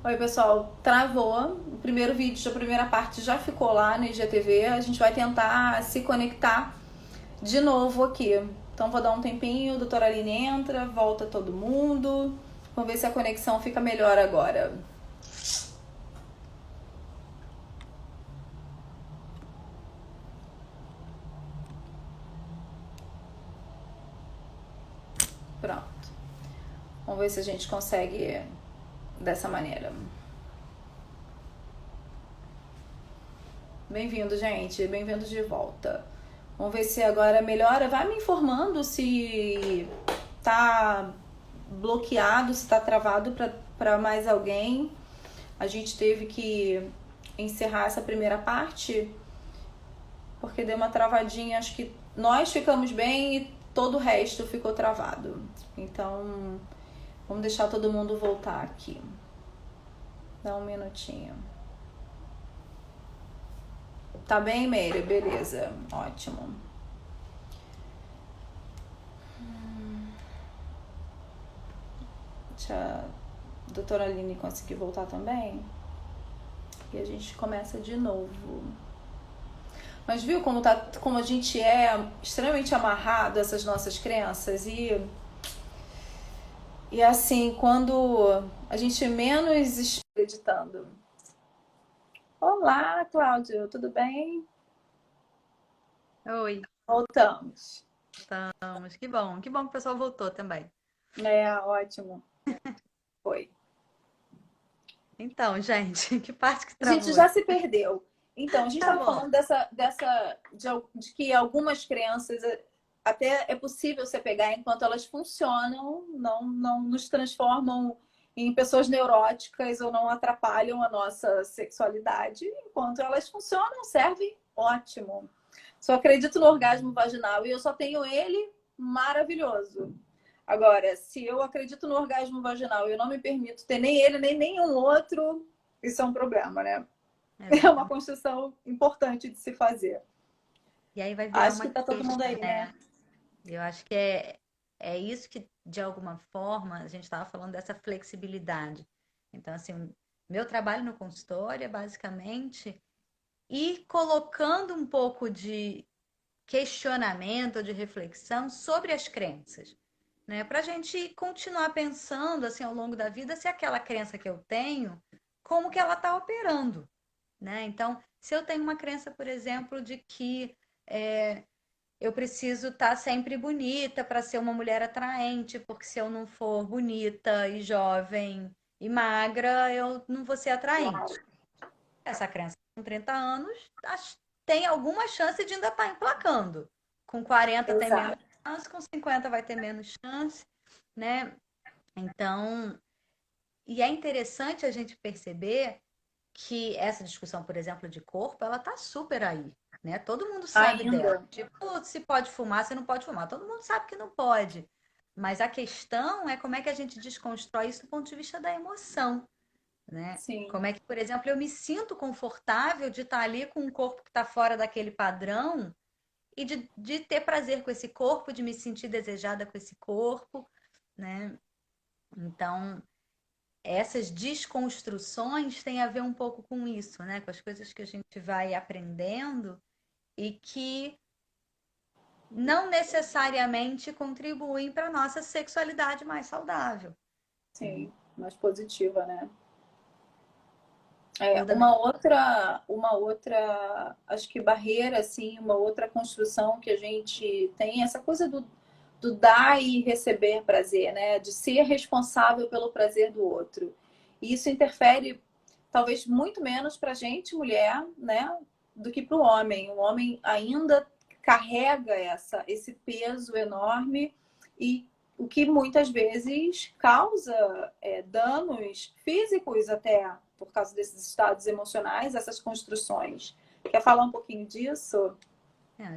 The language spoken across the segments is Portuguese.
Oi, pessoal. Travou. O primeiro vídeo, a primeira parte já ficou lá no IGTV. A gente vai tentar se conectar de novo aqui. Então, vou dar um tempinho. A doutora Aline entra, volta todo mundo. Vamos ver se a conexão fica melhor agora. Pronto. Vamos ver se a gente consegue dessa maneira. Bem-vindo, gente. Bem-vindo de volta. Vamos ver se agora melhora. Vai me informando se tá bloqueado, se tá travado para mais alguém. A gente teve que encerrar essa primeira parte porque deu uma travadinha. Acho que nós ficamos bem e todo o resto ficou travado. Então, vamos deixar todo mundo voltar aqui. Dá um minutinho. Tá bem, Meire? Beleza. Ótimo. Deixa a doutora Aline conseguir voltar também. E a gente começa de novo. Mas viu como a gente é extremamente amarrado a essas nossas crenças e assim, quando a gente menos está acreditando. Olá, Cláudio, tudo bem? Oi, Voltamos. estamos. Que bom que o pessoal voltou também. É, ótimo. Foi. Então, gente, que parte que A gente travou? já se perdeu. Então, a gente Tá estava bom. falando de que algumas crenças até é possível você pegar enquanto elas funcionam, não nos transformam em pessoas neuróticas ou não atrapalham a nossa sexualidade. Enquanto elas funcionam, servem ótimo. Só acredito no orgasmo vaginal e eu só tenho ele maravilhoso. Agora, se eu acredito no orgasmo vaginal e eu não me permito ter nem ele, nem nenhum outro, isso é um problema, né? É uma Exatamente. construção importante de se fazer. E aí vai virar Acho uma que tá todo mundo queixa, aí, né? né? Eu acho que é isso que, de alguma forma, a gente estava falando dessa flexibilidade. Então, assim, meu trabalho no consultório é basicamente ir colocando um pouco de questionamento, de reflexão sobre as crenças, né? Para a gente continuar pensando assim ao longo da vida se aquela crença que eu tenho, como que ela está operando, né? Então, se eu tenho uma crença, por exemplo, de que eu preciso estar sempre bonita para ser uma mulher atraente, porque se eu não for bonita e jovem e magra, eu não vou ser atraente. Essa crença com 30 anos tem alguma chance de ainda estar emplacando. Com 40 tem menos Exato. chance, com 50 vai ter menos chance, né? Então, e é interessante a gente perceber que essa discussão, por exemplo, de corpo, ela tá super aí, né? Todo mundo sabe dela. Ainda. Tipo, se pode fumar, se não pode fumar. Todo mundo sabe que não pode. Mas a questão é como é que a gente desconstrói isso do ponto de vista da emoção, né? Sim. Como é que, por exemplo, eu me sinto confortável de estar ali com um corpo que está fora daquele padrão e de ter prazer com esse corpo, de me sentir desejada com esse corpo, né? Então, essas desconstruções têm a ver um pouco com isso, né? Com as coisas que a gente vai aprendendo e que não necessariamente contribuem para a nossa sexualidade mais saudável. Sim. Mais positiva, né? Eu É, da mesma... acho que barreira, assim, uma outra construção que a gente tem, essa coisa do dar e receber prazer, né? De ser responsável pelo prazer do outro. E isso interfere, talvez, muito menos para a gente, mulher, né? Do que para o homem. O homem ainda carrega esse peso enorme e o que muitas vezes causa danos físicos até por causa desses estados emocionais, essas construções. Quer falar um pouquinho disso?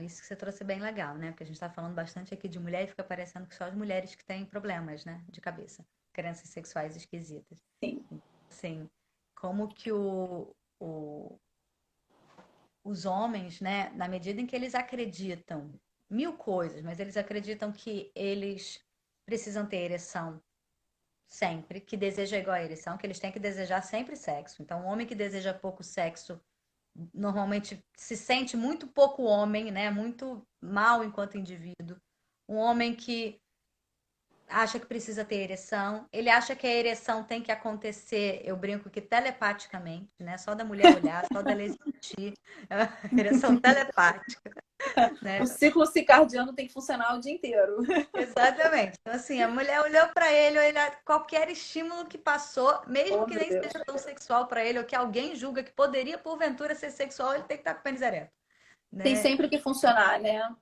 isso que você trouxe é bem legal, né? Porque a gente está falando bastante aqui de mulher e fica parecendo que só as mulheres que têm problemas, né? De cabeça, crenças sexuais esquisitas. Sim, Assim, como que os homens, né, na medida em que eles acreditam mil coisas, mas eles acreditam que eles precisam ter ereção sempre, que deseja igual a ereção, que eles têm que desejar sempre sexo. Então, um homem que deseja pouco sexo normalmente se sente muito pouco homem, né? Muito mal enquanto indivíduo. Um homem que acha que precisa ter ereção, ele acha que a ereção tem que acontecer, eu brinco que telepaticamente, né? Só da mulher olhar, só dela existir, ereção telepática, né? O ciclo circadiano tem que funcionar o dia inteiro. Exatamente. Então, assim, a mulher olhou para ele, qualquer estímulo que passou, mesmo Oh, que meu nem Deus. seja tão sexual para ele, ou que alguém julga que poderia, porventura, ser sexual, ele tem que estar com o pênis ereto, Tem né? sempre que funcionar, né?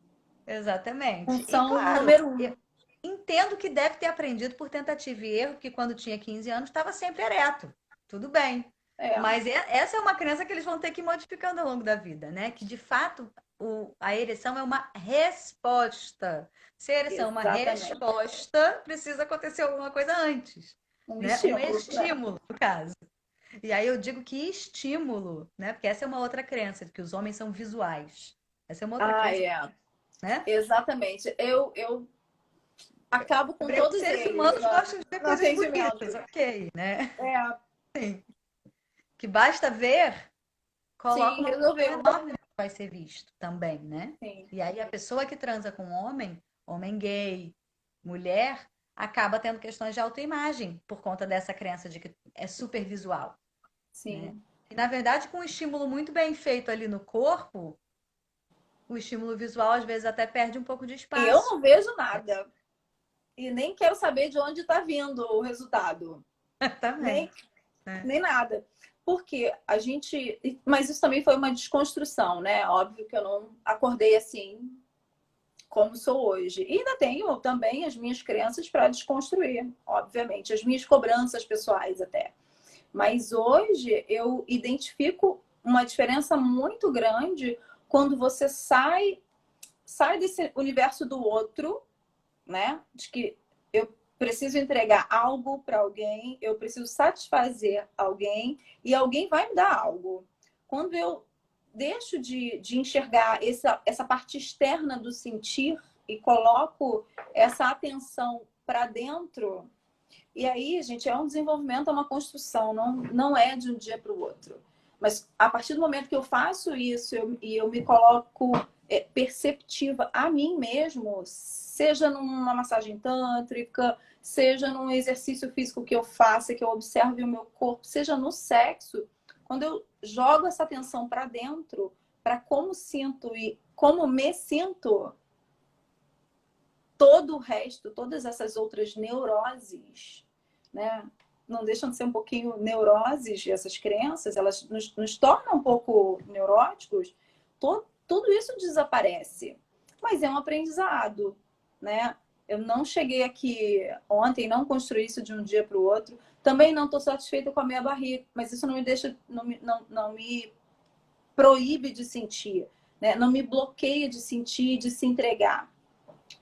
Exatamente. E, Função claro, número eu um. entendo que deve ter aprendido por tentativa e erro, que quando tinha 15 anos estava sempre ereto. Tudo bem. É, Mas essa é uma crença que eles vão ter que ir modificando ao longo da vida, né? Que de fato a ereção é uma resposta. Se a ereção é uma exatamente. resposta, precisa acontecer alguma coisa antes, Um né? Um estímulo, né? estímulo, no caso. E aí eu digo que estímulo, né? Porque essa é uma outra crença, de que os homens são visuais. Essa é uma outra Ah, crença, é. né? Exatamente. Eu acabo com Os todos seres eles humanos gostam de ver no coisas bonitas, atendimento. ok, né? É, Que basta ver, coloca sim, uma pressão resolveu. enorme no que vai ser visto também, né? Sim, E aí a pessoa que transa com homem, homem gay, mulher, acaba tendo questões de autoimagem por conta dessa crença de que é super visual, né? sim. E na verdade, com um estímulo muito bem feito ali no corpo, o estímulo visual às vezes até perde um pouco de E eu espaço. não vejo nada. E nem quero saber de onde está vindo o resultado. Também, Nem, né? nem nada. Porque a gente. Mas isso também foi uma desconstrução, né? Óbvio que eu não acordei assim como sou hoje. E ainda tenho também as minhas crenças para desconstruir, obviamente, as minhas cobranças pessoais até. Mas hoje eu identifico uma diferença muito grande quando você sai desse universo do outro, né? De que eu preciso entregar algo para alguém, eu preciso satisfazer alguém e alguém vai me dar algo. Quando eu deixo de enxergar essa parte externa do sentir e coloco essa atenção para dentro, e aí, gente, é um desenvolvimento, é uma construção, não é de um dia para o outro. Mas a partir do momento que eu faço isso e eu me coloco perceptiva a mim mesmo, seja numa massagem tântrica, seja num exercício físico que eu faça, que eu observe o meu corpo, seja no sexo, quando eu jogo essa atenção para dentro, para como sinto e como me sinto, todo o resto, todas essas outras neuroses, né? Não deixam de ser um pouquinho neuroses, essas crenças, elas nos tornam um pouco neuróticos, tudo isso desaparece. Mas é um aprendizado, né? Eu não cheguei aqui ontem, não construí isso de um dia para o outro. Também não estou satisfeita com a minha barriga, mas isso não me deixa, não me proíbe de sentir, né? Não me bloqueia de sentir, de se entregar,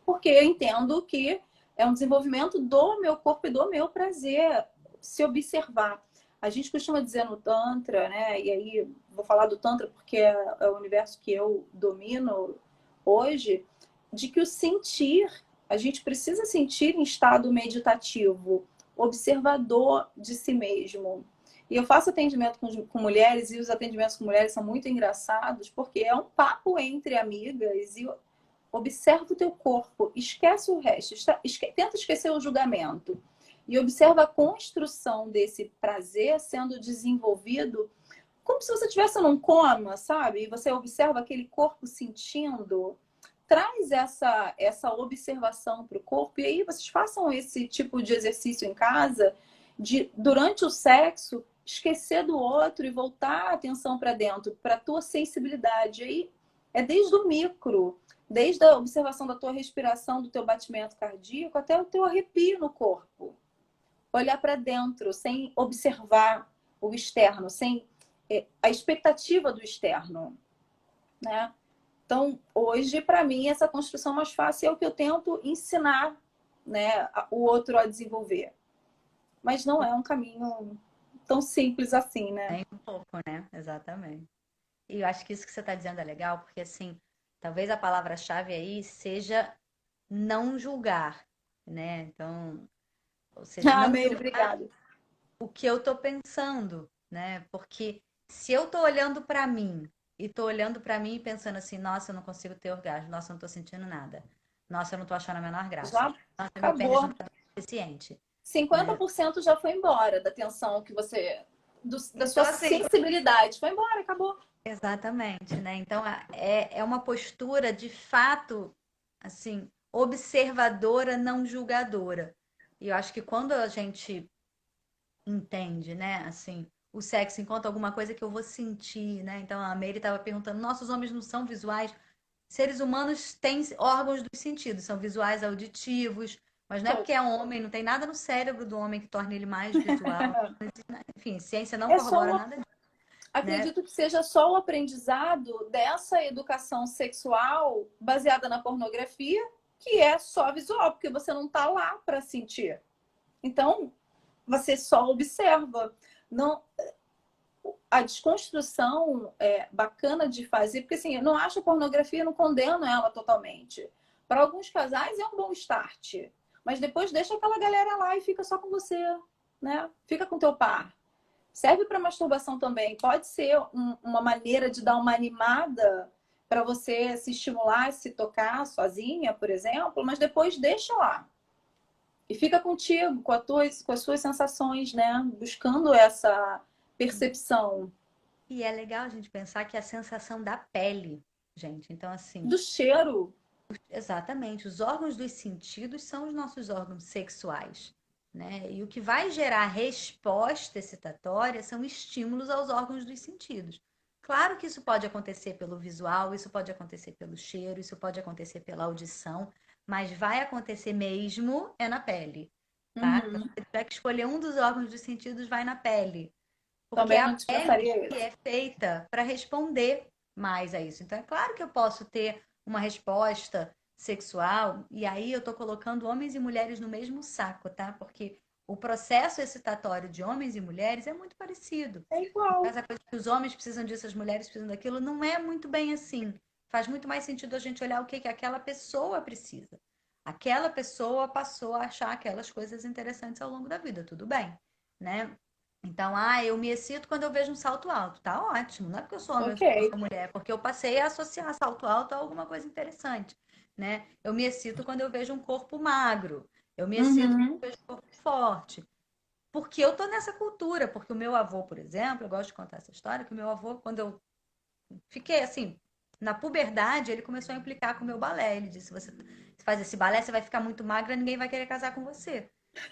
porque eu entendo que é um desenvolvimento do meu corpo e do meu prazer se observar. A gente costuma dizer no Tantra, né? E aí vou falar do Tantra porque é o universo que eu domino hoje, de que o sentir, a gente precisa sentir em estado meditativo, observador de si mesmo. E eu faço atendimento com mulheres e os atendimentos com mulheres são muito engraçados porque é um papo entre amigas e observa o teu corpo, esquece o resto, tenta esquecer o julgamento e observa a construção desse prazer sendo desenvolvido como se você estivesse num coma, sabe? E você observa aquele corpo sentindo. Traz essa observação para o corpo e aí vocês façam esse tipo de exercício em casa, de durante o sexo esquecer do outro e voltar a atenção para dentro, para a tua sensibilidade. Aí é desde o micro, desde a observação da tua respiração, do teu batimento cardíaco, até o teu arrepio no corpo. Olhar para dentro, sem observar o externo, sem a expectativa do externo, né? Então, hoje, para mim, essa construção mais fácil é o que eu tento ensinar, né, o outro a desenvolver. Mas não é um caminho tão simples assim, né? Nem um pouco, né? Exatamente. E eu acho que isso que você está dizendo é legal, porque assim, talvez a palavra-chave aí seja não julgar, né? Então, Ou seja, Ah, não Meire, julgar obrigada. o que eu tô pensando, né? Porque se eu tô olhando para mim e tô olhando para mim e pensando assim, nossa, eu não consigo ter orgasmo, nossa, eu não tô sentindo nada. Nossa, eu não tô achando a menor graça. Já Nossa, meu pênis não acabou. tá suficiente, cinquenta né? por cento já foi embora da tensão que da sua Então, assim, sensibilidade. Foi embora, acabou. exatamente, né? Então, é uma postura de fato, assim, observadora, não julgadora. E eu acho que quando a gente entende, né? Assim, o sexo enquanto alguma coisa que eu vou sentir, né? Então a Mary estava perguntando: nossos homens não são visuais? Seres humanos têm órgãos dos sentidos, são visuais, auditivos, mas não é porque é um homem, não tem nada no cérebro do homem que torne ele mais visual. Enfim, ciência não É só corrobora uma, nada disso, né? acredito que seja só o aprendizado dessa educação sexual baseada na pornografia, que é só visual, porque você não está lá para sentir. Então, você só observa. Não, a desconstrução é bacana de fazer, porque assim, eu não acho a pornografia, não condeno ela totalmente. Para alguns casais é um bom start, mas depois deixa aquela galera lá e fica só com você, né? Fica com teu par. Serve para masturbação também. Pode ser uma maneira de dar uma animada para você se estimular, se tocar sozinha, por exemplo, mas depois deixa lá. E fica contigo, com as suas sensações, né? Buscando essa percepção E é legal a gente pensar que a sensação da pele, gente. Então, assim, do cheiro. exatamente. Os órgãos dos sentidos são os nossos órgãos sexuais, né? E o que vai gerar resposta excitatória são estímulos aos órgãos dos sentidos. Claro que isso pode acontecer pelo visual, isso pode acontecer pelo cheiro, isso pode acontecer pela audição, mas vai acontecer mesmo é na pele, tá? Então, se Uhum. você tiver que escolher um dos órgãos dos sentidos, vai na pele. Porque é Também a não dispensaria que isso. é feita para responder mais a isso. Então, é claro que eu posso ter uma resposta sexual, e aí eu estou colocando homens e mulheres no mesmo saco, tá? Porque o processo excitatório de homens e mulheres é muito parecido. É igual. Essa coisa que os homens precisam disso, as mulheres precisam daquilo, não é muito bem assim. Faz muito mais sentido a gente olhar o que aquela pessoa precisa. Aquela pessoa passou a achar aquelas coisas interessantes ao longo da vida, tudo bem, né? Então, eu me excito quando eu vejo um salto alto. Tá ótimo. Não é porque eu sou homem Ok. ou porque eu sou mulher, é porque eu passei a associar salto alto a alguma coisa interessante, né? Eu me excito quando eu vejo um corpo magro. Eu me excito quando Uhum. eu vejo um corpo forte. Porque eu tô nessa cultura. Porque o meu avô, por exemplo, eu gosto de contar essa história, que o meu avô, quando eu fiquei assim, na puberdade, ele começou a implicar com o meu balé. Ele disse: você faz esse balé, você vai ficar muito magra, ninguém vai querer casar com você.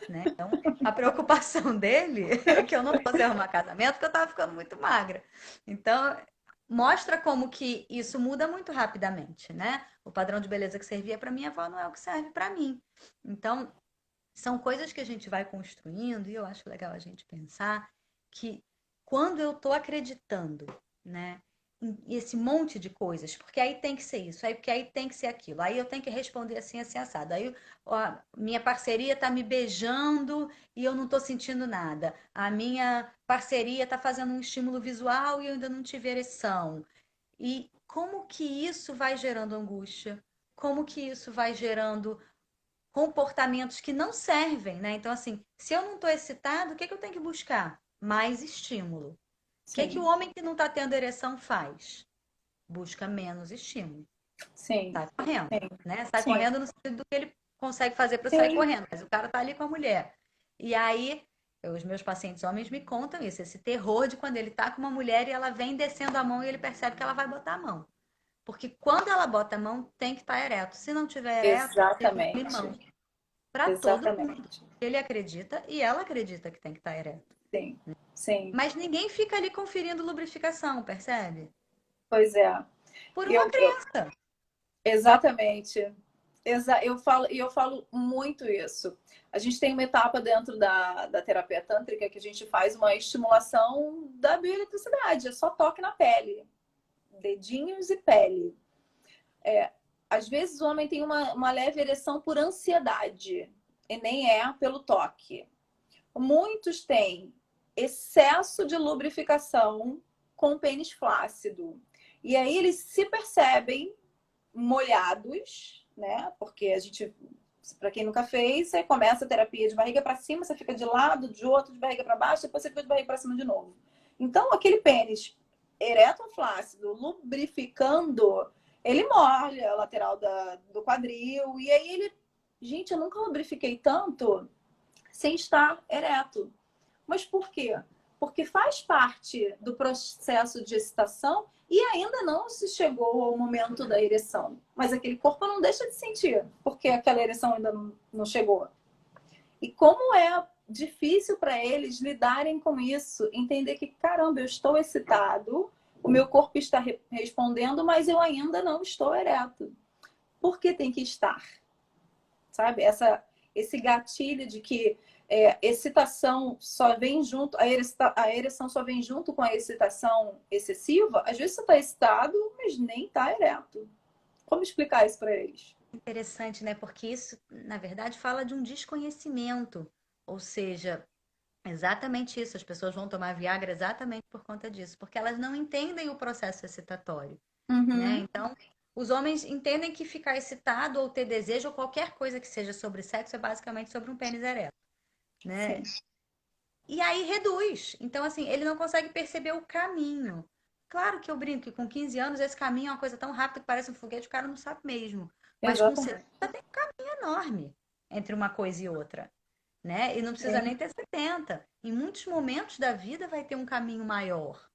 Né? Então, a preocupação dele é que eu não fosse arrumar casamento, porque eu estava ficando muito magra. Então, mostra como que isso muda muito rapidamente, né? O padrão de beleza que servia para minha avó não é o que serve para mim. Então, são coisas que a gente vai construindo e eu acho legal a gente pensar que quando eu estou acreditando, né, em esse monte de coisas, porque aí tem que ser isso, aí porque aí tem que ser aquilo, aí eu tenho que responder assim assado, aí ó, minha parceria tá me beijando e eu não estou sentindo nada, a minha parceria tá fazendo um estímulo visual e eu ainda não tive ereção. E como que isso vai gerando angústia? Como que isso vai gerando comportamentos que não servem, né? Então, assim, se eu não estou excitado, o que que eu tenho que buscar? Mais estímulo. O que que o Sim, homem que não está tendo ereção faz? Busca menos estímulo. sim, Sai correndo, sim, né? Sai sim, correndo no sentido do que ele consegue fazer para sair sim. correndo, mas o cara tá ali com a mulher. E aí, os meus pacientes homens me contam isso, esse terror de quando ele tá com uma mulher e ela vem descendo a mão e ele percebe que ela vai botar a mão. Porque quando ela bota a mão, tem que estar ereto. Se não tiver ereto, teve um climão Exatamente. para todo mundo. Exatamente. Ele acredita e ela acredita que tem que estar ereto. Sim, sim. Mas ninguém fica ali conferindo lubrificação, percebe? Pois é. Por uma Eu crença. exatamente. Eu falo muito isso. A gente tem uma etapa dentro da terapia tântrica que a gente faz uma estimulação da bioeletricidade, é só toque na pele, dedinhos e pele. Às vezes o homem tem uma leve ereção por ansiedade, e nem é pelo toque. Muitos têm excesso de lubrificação com pênis flácido. E aí eles se percebem molhados, né? Porque a gente para quem nunca fez, você começa a terapia de barriga para cima, você fica de lado, de outro, de barriga para baixo, depois você fica de barriga para cima de novo. Então, aquele pênis ereto ou flácido, lubrificando, ele molha a lateral do quadril. E aí ele... Gente, eu nunca lubrifiquei tanto sem estar ereto. Mas por quê? Porque faz parte do processo de excitação e ainda não se chegou ao momento da ereção. Mas aquele corpo não deixa de sentir, porque aquela ereção ainda não chegou. E como é difícil para eles lidarem com isso, entender que, caramba, eu estou excitado, o meu corpo está respondendo, mas eu ainda não estou ereto. Por que tem que estar? Sabe? Esse gatilho de que excitação só vem junto, a ereção só vem junto com a excitação excessiva. Às vezes você está excitado, mas nem está ereto. Como explicar isso para eles? Interessante, né? Porque isso, na verdade, fala de um desconhecimento. Ou seja, exatamente isso. As pessoas vão tomar Viagra exatamente por conta disso, porque elas não entendem o processo excitatório, né? Uhum. Então, os homens entendem que ficar excitado ou ter desejo ou qualquer coisa que seja sobre sexo é basicamente sobre um pênis ereto, né? Sim. E aí reduz. Então, assim, ele não consegue perceber o caminho. Claro que eu brinco que com 15 anos esse caminho é uma coisa tão rápida que parece um foguete, o cara não sabe mesmo. Mas com Exatamente. 70 tem um caminho enorme entre uma coisa e outra, né? E não precisa Sim, nem ter 70. Em muitos momentos da vida vai ter um caminho maior.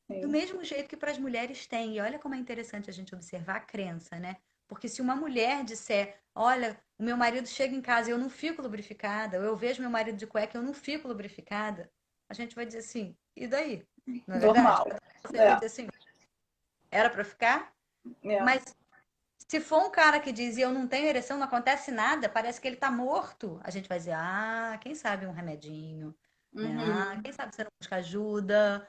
Do sim. mesmo jeito que para as mulheres tem. E olha como é interessante a gente observar a crença, né? Porque se uma mulher disser, olha, o meu marido chega em casa e eu não fico lubrificada, ou eu vejo meu marido de cueca e eu não fico lubrificada, a gente vai dizer assim, e daí? Não é verdade? Normal. Você vai É, dizer assim, era para ficar? é. Mas se for um cara que diz, eu não tenho ereção, não acontece nada, parece que ele tá morto, a gente vai dizer, ah, quem sabe um remedinho, né? Ah, Uhum. quem sabe você não busca ajuda?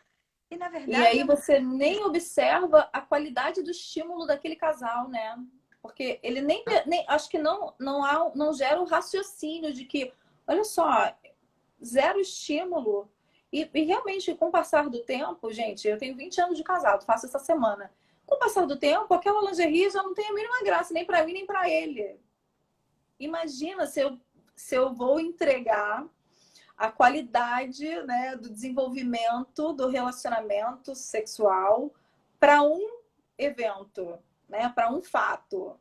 E na E verdade aí é muito você nem observa a qualidade do estímulo daquele casal, né? Porque ele nem acho que não gera o raciocínio de que, olha só, zero estímulo. E realmente, com o passar do tempo, gente, eu tenho 20 anos de casado, faço essa semana. Com o passar do tempo, aquela lingerie já não tem a mínima graça, nem para mim, nem para ele. Imagina se eu vou entregar a qualidade, né, do desenvolvimento do relacionamento sexual para um evento, né, para um fato,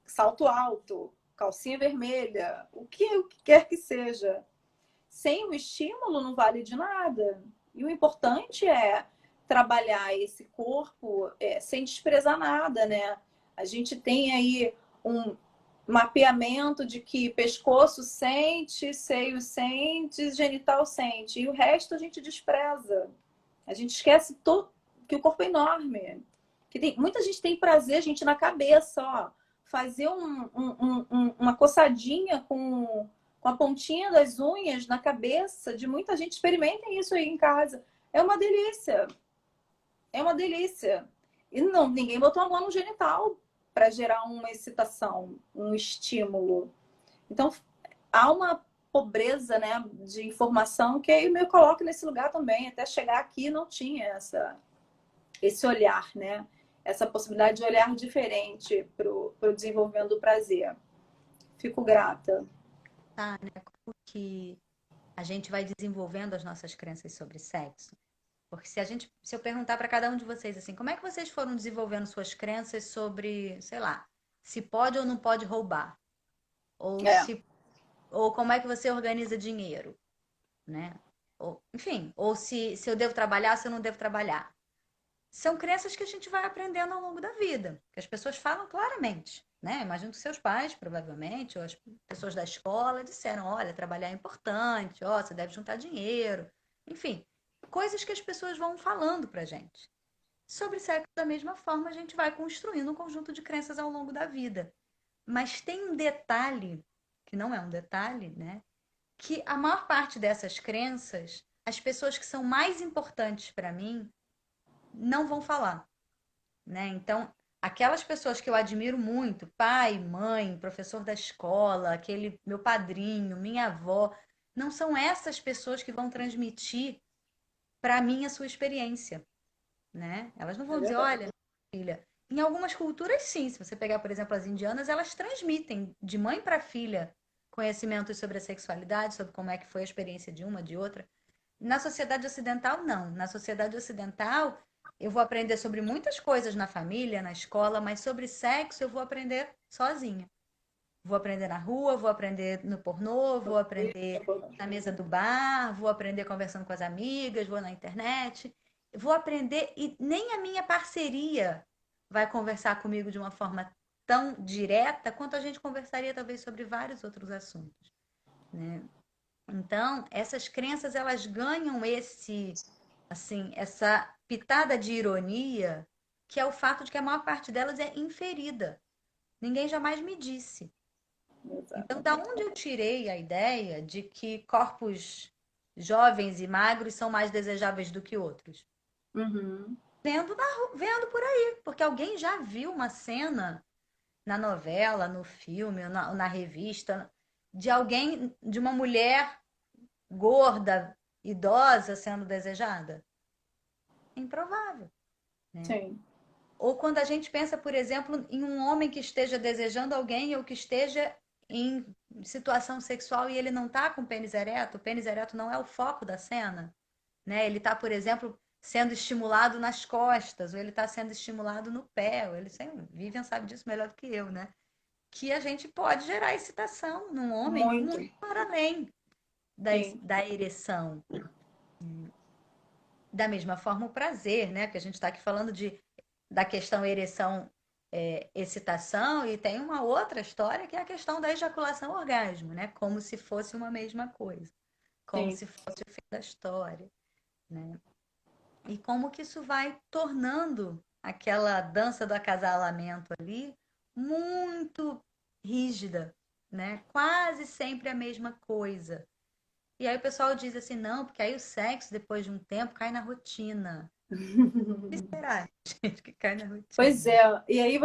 salto alto, calcinha vermelha, o que quer que seja. Sem o estímulo não vale de nada. E o importante é trabalhar esse corpo sem desprezar nada, né? A gente tem aí um mapeamento de que pescoço sente, seio sente, genital sente. E o resto a gente despreza. A gente esquece que o corpo é enorme. Muita gente tem prazer, gente, na cabeça, ó. Fazer uma coçadinha com a pontinha das unhas na cabeça de muita gente. Experimentem isso aí em casa. É uma delícia. É uma delícia. E não, ninguém botou a mão no genital para gerar uma excitação, um estímulo. Então, há uma pobreza, né, de informação que eu me coloco nesse lugar também. Até chegar aqui não tinha esse olhar, né? Essa possibilidade de olhar diferente para o desenvolvimento do prazer. Fico grata. tá, né? Como que a gente vai desenvolvendo as nossas crenças sobre sexo. Porque se eu perguntar para cada um de vocês assim, como é que vocês foram desenvolvendo suas crenças sobre, sei lá, se pode ou não pode roubar, ou É, se ou como é que você organiza dinheiro, né? Ou, enfim, ou se eu devo trabalhar, se eu não devo trabalhar. São crenças que a gente vai aprendendo ao longo da vida, que as pessoas falam claramente, né? Imagino que seus pais, provavelmente, ou as pessoas da escola disseram, olha, trabalhar é importante, ó, você deve juntar dinheiro. Enfim, coisas que as pessoas vão falando pra gente. Sobre sexo, da mesma forma, a gente vai construindo um conjunto de crenças ao longo da vida. Mas tem um detalhe, que não é um detalhe, né? Que a maior parte dessas crenças, as pessoas que são mais importantes para mim, não vão falar, né? Então, aquelas pessoas que eu admiro muito, pai, mãe, professor da escola, aquele meu padrinho, minha avó, não são essas pessoas que vão transmitir para mim a sua experiência, né? Elas não é vão dizer, verdade. olha, filha, Em algumas culturas, sim. Se você pegar, por exemplo, as indianas, elas transmitem de mãe para filha conhecimentos sobre a sexualidade, sobre como é que foi a experiência de uma, de outra. Na sociedade ocidental, não. Na sociedade ocidental, eu vou aprender sobre muitas coisas na família, na escola, mas sobre sexo eu vou aprender sozinha. Vou aprender na rua, vou aprender no pornô, vou aprender na mesa do bar, vou aprender conversando com as amigas, vou na internet. Vou aprender e nem a minha parceria vai conversar comigo de uma forma tão direta quanto a gente conversaria talvez sobre vários outros assuntos, né? Então, essas crenças elas ganham essa pitada de ironia, que é o fato de que a maior parte delas é inferida. Ninguém jamais me disse. Então, da Exatamente. onde eu tirei a ideia de que corpos jovens e magros são mais desejáveis do que outros? Uhum. Vendo por aí, porque alguém já viu uma cena na novela, no filme, na revista, de alguém, de uma mulher gorda, idosa sendo desejada? Improvável, né? Sim. Ou quando a gente pensa, por exemplo, em um homem que esteja desejando alguém ou que esteja em situação sexual e ele não está com o pênis ereto não é o foco da cena, né? Ele está, por exemplo, sendo estimulado nas costas, ou ele está sendo estimulado no pé, ou ele sempre, Vivian sabe disso melhor do que eu, né? Que a gente pode gerar excitação num homem Muito. muito para além Sim. da ereção. Da mesma forma, o prazer, né? Porque a gente está aqui falando da questão ereção, excitação, e tem uma outra história que é a questão da ejaculação orgasmo, né? Como se fosse uma mesma coisa, como Sim. se fosse o fim da história, né? E como que isso vai tornando aquela dança do acasalamento ali muito rígida, né? Quase sempre a mesma coisa. E aí o pessoal diz assim, não, porque aí o sexo, depois de um tempo, cai na rotina. O que será, gente, que cai na Pois rotina? é, e aí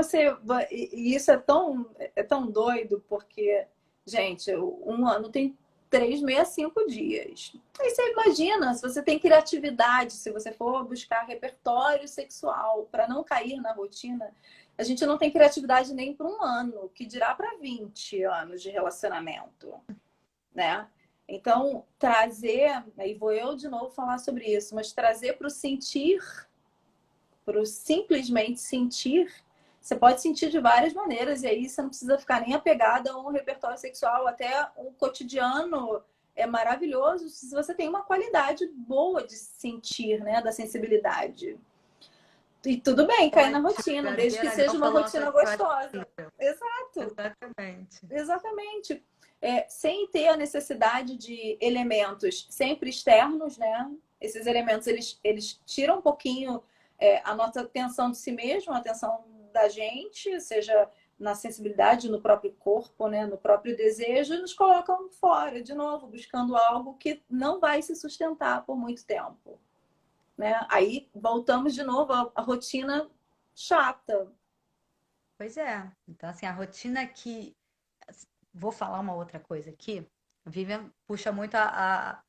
e isso é tão doido, porque, gente, um ano tem 365 dias. Aí você imagina, se você tem criatividade, se você for buscar repertório sexual para não cair na rotina, a gente não tem criatividade nem para um ano, que dirá para 20 anos de relacionamento, né? Então, trazer, aí vou eu de novo falar sobre isso, mas trazer para o sentir, para o simplesmente sentir, você pode sentir de várias maneiras, e aí você não precisa ficar nem apegada a um repertório sexual, até o cotidiano é maravilhoso se você tem uma qualidade boa de sentir, né, da sensibilidade. E tudo bem cair na Ótimo, rotina, desde que Gabriela, seja Gal uma falou uma rotina coisa que eu acho gostosa. incrível. Exato, Exatamente. exatamente. Sem ter a necessidade de elementos sempre externos, né? Esses elementos eles tiram um pouquinho a nossa atenção de si mesmo, a atenção da gente, seja na sensibilidade, no próprio corpo, né? No próprio desejo, e nos colocam fora, de novo, buscando algo que não vai se sustentar por muito tempo. Né? Aí voltamos de novo à rotina chata. Pois é. Então, assim, a rotina que. Vou falar uma outra coisa aqui. A Vivian puxa muito a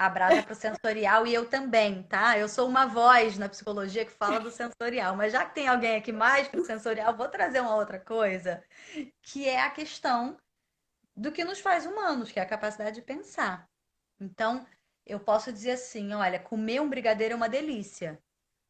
brasa para o sensorial e eu também, tá? Eu sou uma voz na psicologia que fala do sensorial, mas já que tem alguém aqui mais para o sensorial, vou trazer uma outra coisa, que é a questão do que nos faz humanos, que é a capacidade de pensar. Então, eu posso dizer assim: olha, comer um brigadeiro é uma delícia,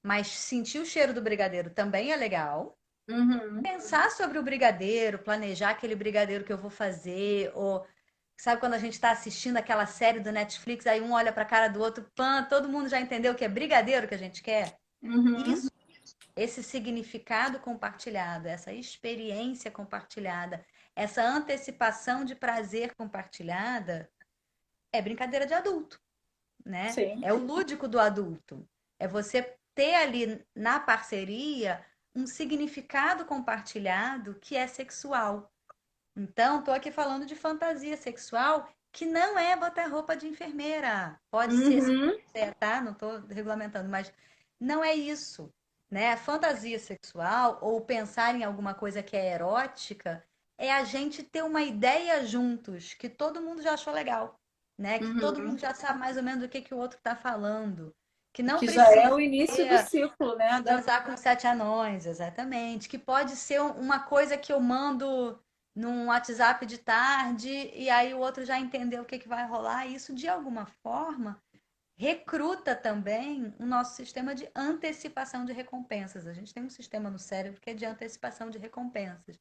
mas sentir o cheiro do brigadeiro também é legal. Uhum. Pensar sobre o brigadeiro, planejar aquele brigadeiro que eu vou fazer, ou sabe quando a gente está assistindo aquela série do Netflix, aí um olha para a cara do outro, pã, todo mundo já entendeu que é brigadeiro que a gente quer? Uhum. Isso, esse significado compartilhado, essa experiência compartilhada, essa antecipação de prazer compartilhada, é brincadeira de adulto, né? Sim. É o lúdico do adulto. É você ter ali na parceria um significado compartilhado que é sexual. Então, estou aqui falando de fantasia sexual que não é botar roupa de enfermeira. Pode ser, se Uhum. quiser, tá? Não estou regulamentando, mas não é isso, né? Fantasia sexual ou pensar em alguma coisa que é erótica é a gente ter uma ideia juntos que todo mundo já achou legal, né? Que todo Uhum. mundo já sabe mais ou menos o que o outro está falando. que não Que já é precisa o início do ciclo, né? transar com 7 anões, exatamente. Que pode ser uma coisa que eu mando num WhatsApp de tarde e aí o outro já entendeu o que que vai rolar. E isso, de alguma forma, recruta também o nosso sistema de antecipação de recompensas. A gente tem um sistema no cérebro que é de antecipação de recompensas,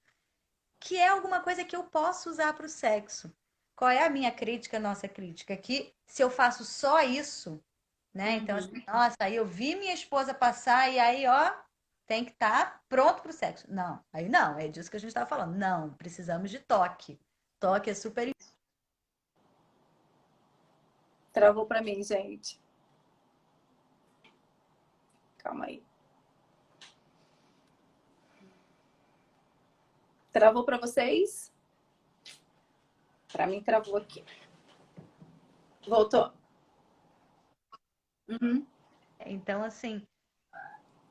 que é alguma coisa que eu posso usar para o sexo. Qual é a minha crítica, a nossa crítica? Que se eu faço só isso, né? Então, assim, nossa, aí eu vi minha esposa passar e aí, ó, tem que estar pronto para o sexo. Não, aí não, é disso que a gente estava falando. Não, precisamos de toque. Toque é super. Travou para mim, gente. Calma aí. Travou para vocês? Para mim, travou aqui. Voltou. Uhum. Então, assim,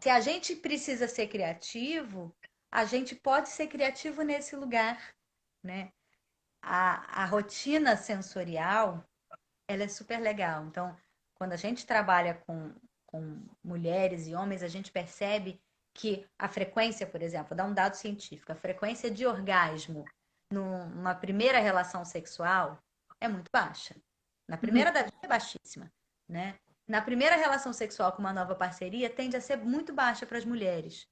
se a gente precisa ser criativo, a gente pode ser criativo nesse lugar, né? A rotina sensorial, ela é super legal. Então, quando a gente trabalha com mulheres e homens, a gente percebe que a frequência, por exemplo, vou dar um dado científico, a frequência de orgasmo numa primeira relação sexual é muito baixa. Na primeira da vida é baixíssima, né? Na primeira relação sexual com uma nova parceria, tende a ser muito baixa para as mulheres.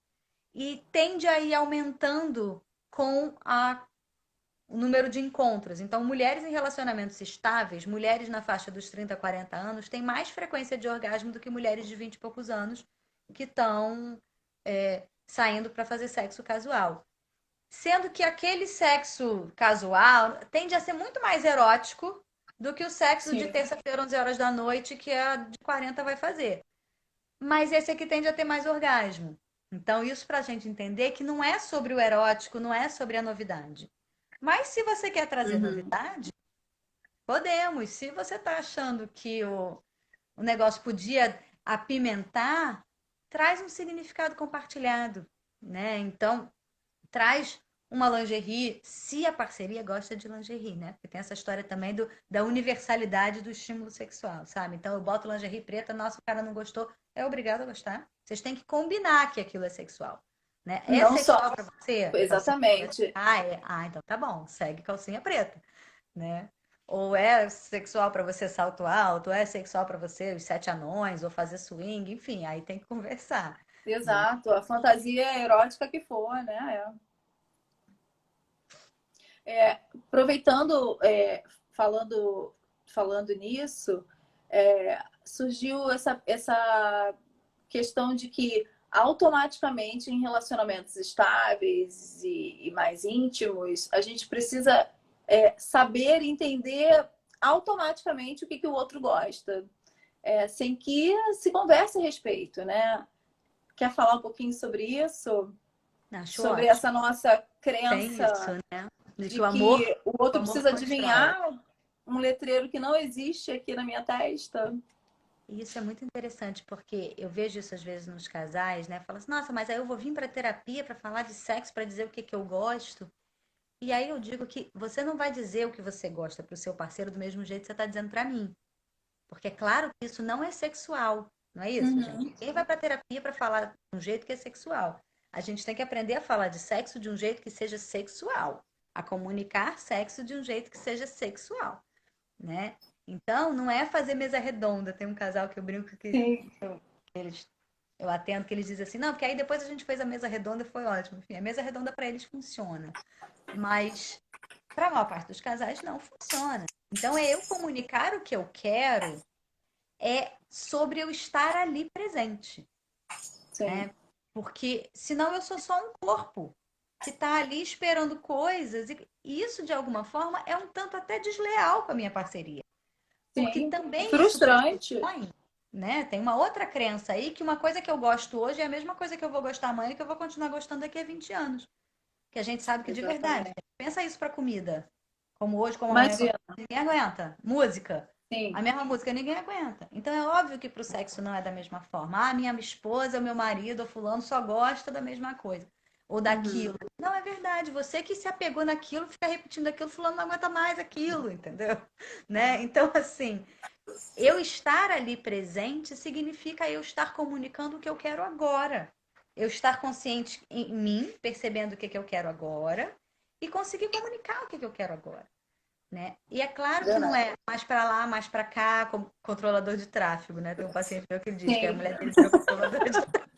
E tende a ir aumentando com o número de encontros. Então, mulheres em relacionamentos estáveis, mulheres na faixa dos 30 a 40 anos, têm mais frequência de orgasmo do que mulheres de 20 e poucos anos que estão saindo para fazer sexo casual. Sendo que aquele sexo casual tende a ser muito mais erótico do que o sexo de Sim. terça-feira, 11 horas da noite, que a de 40 vai fazer. Mas esse aqui tende a ter mais orgasmo. Então, isso para a gente entender que não é sobre o erótico, não é sobre a novidade. Mas se você quer trazer novidade, podemos. Se você está achando que o negócio podia apimentar, traz um significado compartilhado, né? Então, traz uma lingerie, se a parceria gosta de lingerie, né? Porque tem essa história também da universalidade do estímulo sexual, sabe? Então, eu boto lingerie preta, nossa, o cara não gostou, é obrigado a gostar. Vocês têm que combinar que aquilo é sexual, né? É Não só. sexual para você? Calcinha preta? Exatamente. Então tá bom, segue calcinha preta, né? Ou é sexual para você salto alto, ou é sexual para você os 7 anões, ou fazer swing, enfim, aí tem que conversar, né? Exato. A fantasia erótica que for, né? Aproveitando, falando nisso, surgiu essa questão de que automaticamente em relacionamentos estáveis e mais íntimos, a gente precisa saber entender automaticamente o que o outro gosta, sem que se converse a respeito, né? Quer falar um pouquinho sobre isso? Acho Sobre ótimo. essa nossa Tem isso, crença né? De que de o amor, que o o outro amor precisa constrói. adivinhar um letreiro que não existe aqui na minha testa. E isso é muito interessante, porque eu vejo isso às vezes nos casais, né? Fala assim, nossa, mas aí eu vou vir para terapia para falar de sexo, para dizer o que que eu gosto. E aí eu digo que você não vai dizer o que você gosta para o seu parceiro do mesmo jeito que você está dizendo para mim. Porque é claro que isso não é sexual, não é isso, gente? Uhum. Ninguém vai para terapia para falar de um jeito que é sexual. A gente tem que aprender a falar de sexo de um jeito que seja sexual, a comunicar sexo de um jeito que seja sexual, né? Então, não é fazer mesa redonda. Tem um casal que eu brinco que Sim. eles, eu atendo que eles dizem assim, não, porque aí depois a gente fez a mesa redonda e foi ótimo. Enfim, a mesa redonda para eles funciona, mas para a maior parte dos casais não funciona. Então, é eu comunicar o que eu quero é sobre eu estar ali presente, Sim. né? Porque senão eu sou só um corpo que está ali esperando coisas e isso de alguma forma é um tanto até desleal com a minha parceria, porque Sim. também isso Frustrante. pressupõe, né? Tem uma outra crença aí que uma coisa que eu gosto hoje é a mesma coisa que eu vou gostar amanhã e que eu vou continuar gostando daqui a 20 anos, que a gente sabe que de verdade. Exatamente. Pensa isso para comida, como hoje, como amanhã, como Imagina. ninguém aguenta. Música. A Sim. mesma música ninguém aguenta. Então é óbvio que pro sexo não é da mesma forma. Ah, minha esposa, meu marido, ou fulano só gosta da mesma coisa. Ou Uhum. daquilo. Não é verdade. Você que se apegou naquilo, fica repetindo aquilo, fulano não aguenta mais aquilo, entendeu? Né? Então, assim, eu estar ali presente significa eu estar comunicando o que eu quero agora. Eu estar consciente em mim, percebendo o que eu quero agora e conseguir comunicar o que eu quero agora, né? E é claro que não Verdade. é mais para lá, mais para cá, como controlador de tráfego, né? Tem um paciente meu que diz que a Sim. mulher dele virou controladora de tráfego.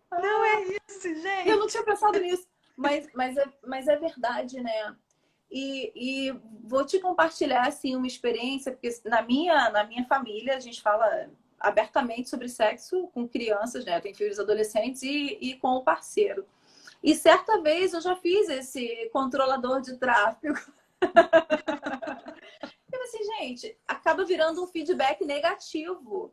Não é isso, Eu não gente. tinha pensado nisso, mas é verdade, né? E vou te compartilhar assim uma experiência, porque na minha família a gente fala abertamente sobre sexo com crianças, né? Eu tenho filhos adolescentes e com o parceiro. E certa vez eu já fiz esse controlador de tráfego. Eu assim, gente, acaba virando um feedback negativo.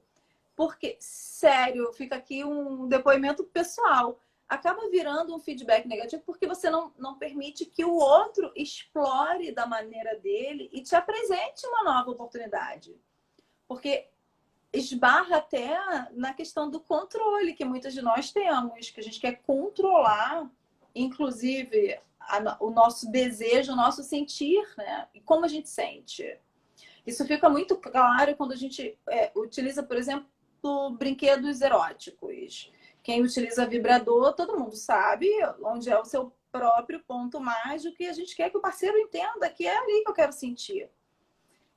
Porque, sério, fica aqui um depoimento pessoal. Acaba virando um feedback negativo porque você não permite que o outro explore da maneira dele e te apresente uma nova oportunidade. Porque esbarra até na questão do controle que muitas de nós temos, que a gente quer controlar, inclusive, o nosso desejo, o nosso sentir, né? E como a gente sente. Isso fica muito claro quando a gente utiliza, por exemplo, brinquedos eróticos. Quem utiliza vibrador, todo mundo sabe onde é o seu próprio ponto mágico e a gente quer que o parceiro entenda que é ali que eu quero sentir.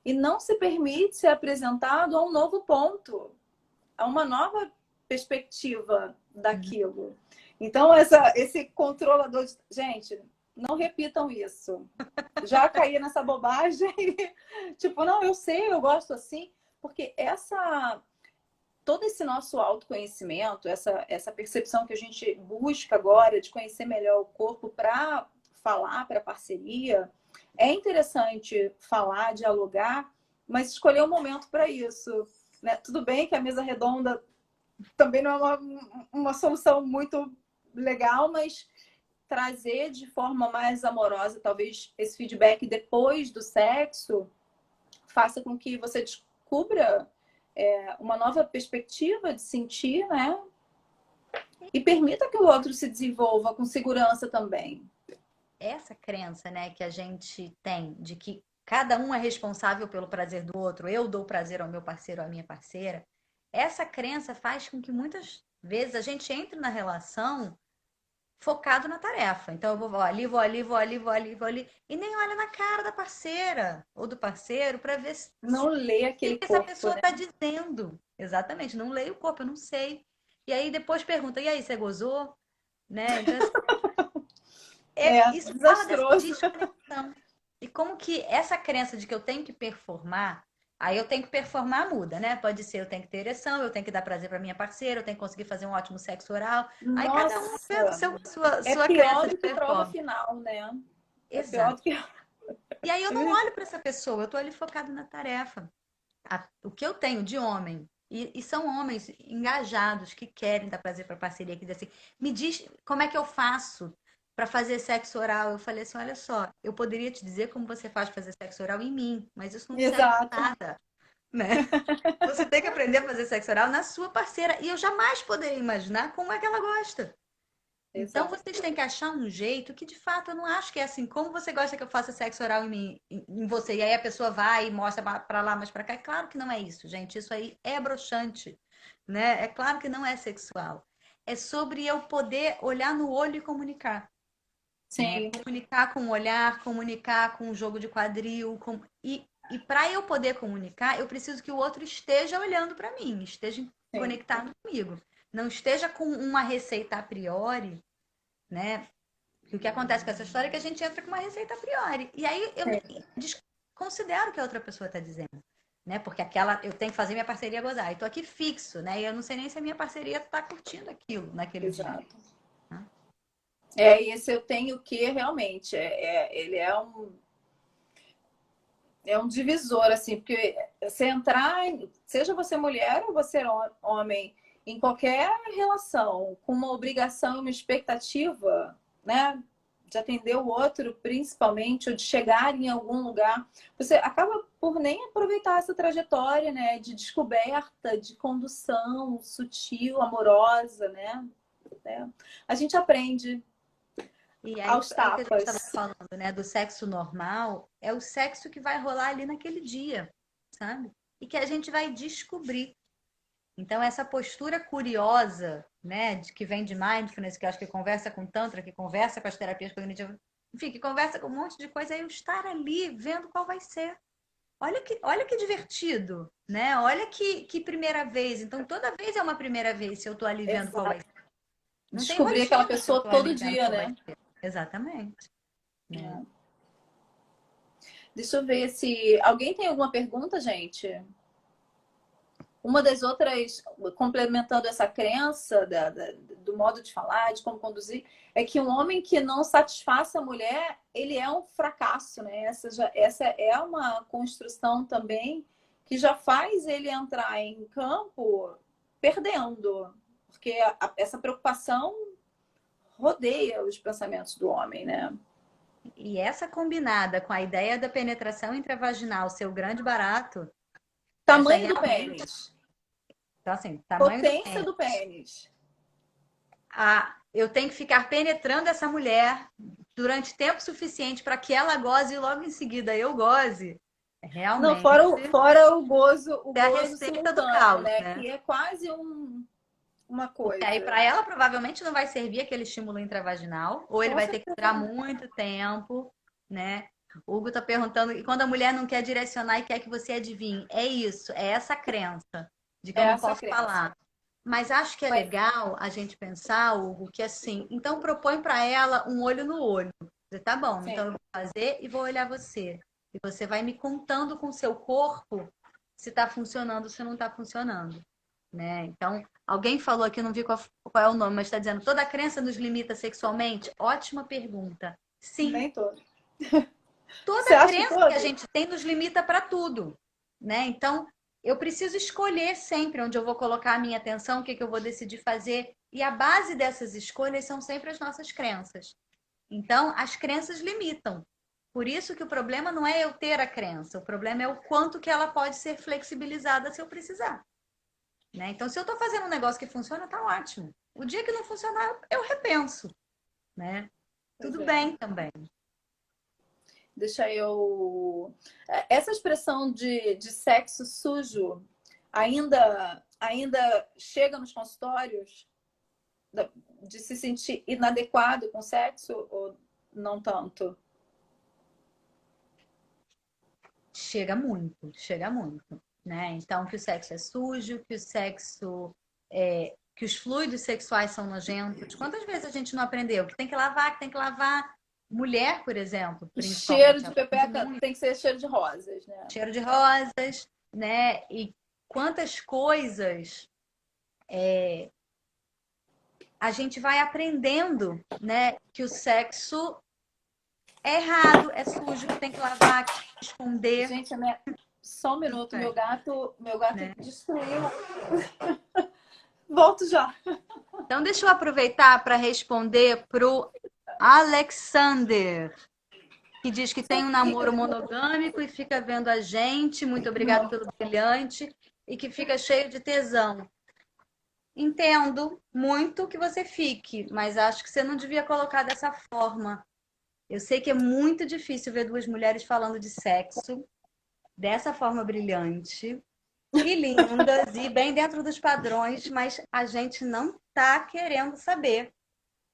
E não se permite ser apresentado a um novo ponto, a uma nova perspectiva daquilo. Então, esse controlador de... Gente, não repitam isso. Já caí nessa bobagem. Tipo, não, eu sei, eu gosto assim. Porque todo esse nosso autoconhecimento, essa percepção que a gente busca agora de conhecer melhor o corpo para falar para parceria, é interessante falar, dialogar, mas escolher um momento para isso. Né? Tudo bem que a mesa redonda também não é uma solução muito legal, mas trazer de forma mais amorosa, talvez esse feedback depois do sexo, faça com que você descubra uma nova perspectiva de sentir, né? E permita que o outro se desenvolva com segurança também. Essa crença, né, que a gente tem de que cada um é responsável pelo prazer do outro, eu dou prazer ao meu parceiro, à minha parceira, essa crença faz com que muitas vezes a gente entre na relação focado na tarefa. Então eu vou ali, vou ali, vou ali, vou ali, vou ali, e nem olha na cara da parceira ou do parceiro para ver Não lê o que aquele essa corpo, pessoa né? está dizendo. Exatamente, não leio o corpo, eu não sei. E aí depois pergunta, e aí, você gozou? Né? Então, assim, isso fala dessa Desastroso. desconexão. E como que essa crença de que eu tenho que performar, aí eu tenho que performar muda, né? Pode ser eu tenho que ter ereção, eu tenho que dar prazer para minha parceira, eu tenho que conseguir fazer um ótimo sexo oral. Aí cada um vê Nossa, é sua crença pior de do que prova performance. final, né? É pior Exato. do que. E aí eu não olho para essa pessoa, eu estou ali focado na tarefa. O que eu tenho de homem, e são homens engajados que querem dar prazer para parceria, que dizem assim, me diz como é que eu faço para fazer sexo oral. Eu falei assim, olha só, eu poderia te dizer como você faz para fazer sexo oral em mim, mas isso não serve Exato. para nada, né? Você tem que aprender a fazer sexo oral na sua parceira. E eu jamais poderia imaginar como é que ela gosta. Então Exato. vocês têm que achar um jeito que de fato eu não acho que é assim. Como você gosta que eu faça sexo oral em mim, em você? E aí a pessoa vai e mostra pra lá, mas pra cá. É claro que não é isso, gente. Isso aí é broxante, né? É claro que não é sexual. É sobre eu poder olhar no olho e comunicar, né? Sim, Comunicar com o olhar, comunicar com o jogo de quadril, e para eu poder comunicar, eu preciso que o outro esteja olhando para mim, esteja sim. conectado comigo. Não esteja com uma receita a priori, né? E o que acontece com essa história é que a gente entra com uma receita a priori. E aí eu Sim. desconsidero o que a outra pessoa está dizendo. Né? Porque aquela, eu tenho que fazer minha parceria gozar. E tô aqui fixo, né? E eu não sei nem se a minha parceria está curtindo aquilo naquele dia. Exato. Né? E esse eu tenho que realmente, ele é um divisor, assim, porque você entrar, seja você mulher ou você homem, em qualquer relação, com uma obrigação e uma expectativa, né, de atender o outro, principalmente, ou de chegar em algum lugar, você acaba por nem aproveitar essa trajetória, né, de descoberta, de condução sutil, amorosa, né? A gente aprende E aí aos é o que a gente estava tapas. falando, né? Do sexo normal, é o sexo que vai rolar ali naquele dia. sabe? E que a gente vai descobrir. Então, essa postura curiosa, né, que vem de mindfulness, que eu acho que conversa com Tantra, que conversa com as terapias cognitivas, enfim, que conversa com um monte de coisa, é eu estar ali vendo qual vai ser. Olha que divertido, né? Olha que primeira vez. Então, toda vez é uma primeira vez se eu tô ali vendo qual vai Exato. ser. Não tem Descobrir aquela rotina se eu pessoa tô ali todo vendo dia, qual vai né? ser. Exatamente. Né? É. Deixa eu ver se alguém tem alguma pergunta, gente. Uma das outras, complementando essa crença do modo de falar, de como conduzir, é que um homem que não satisfaça a mulher, ele é um fracasso, né? Essa é uma construção também que já faz ele entrar em campo perdendo, porque essa preocupação rodeia os pensamentos do homem, né? E essa combinada com a ideia da penetração intravaginal ser o grande barato, essa Tamanho do realmente. pênis. Então, assim, tamanho do Potência pênis. do pênis. Eu tenho que ficar penetrando essa mulher durante tempo suficiente para que ela goze e logo em seguida eu goze. Não, Realmente. fora o É a gozo receita do simultâneo, caos, né? né? Que é quase uma Porque aí coisa. para ela provavelmente não vai servir aquele estímulo intravaginal, ou ele Com vai ter que certeza durar não. muito tempo, né? O Hugo tá perguntando, e quando a mulher não quer direcionar e quer que você adivinhe, é isso, é essa crença de que É eu não essa a posso crença. falar. Mas acho que é Mas, legal a gente pensar, Hugo, que assim, então propõe para ela um olho no olho. Dizer, tá bom, então sim, eu vou fazer e vou olhar você. E você vai me contando com o seu corpo se está funcionando, se não está funcionando, né? Então, alguém falou aqui, não vi qual é o nome, mas está dizendo, toda crença nos limita sexualmente? Ótima pergunta. Sim, nem todo. Você toda acha que crença que a todo? gente tem nos limita para tudo, né? Então, eu preciso escolher sempre onde eu vou colocar a minha atenção, o que que eu vou decidir fazer, e a base dessas escolhas são sempre as nossas crenças. Então, as crenças limitam. Por isso que o problema não é eu ter a crença, o problema é o quanto que ela pode ser flexibilizada se eu precisar, né? Então, se eu estou fazendo um negócio que funciona, tá ótimo. O dia que não funcionar, eu repenso, né? Pois Tudo é. bem também. Deixa eu. Essa expressão de sexo sujo ainda chega nos consultórios de se sentir inadequado com sexo ou não tanto? Chega muito, né? Então, que o sexo é sujo, que os fluidos sexuais são nojentos. Quantas vezes a gente não aprendeu que tem que lavar, que tem que lavar? Mulher, por exemplo, O cheiro principalmente, de aprende pepeca muito tem que ser cheiro de rosas, né? cheiro de rosas, né? E quantas coisas a gente vai aprendendo, né? Que o sexo é errado, é sujo, que tem que lavar, que tem que esconder, Gente, só um minuto, meu gato né? destruiu. Volto já. Então, deixa eu aproveitar para responder pro Alexander, que diz que tem um namoro monogâmico e fica vendo a gente. Muito obrigado Não. pelo brilhante. E que fica cheio de tesão. Entendo muito que você fique, mas acho que você não devia colocar dessa forma. Eu sei que é muito difícil ver duas mulheres falando de sexo dessa forma brilhante e lindas e bem dentro dos padrões, mas a gente não tá querendo saber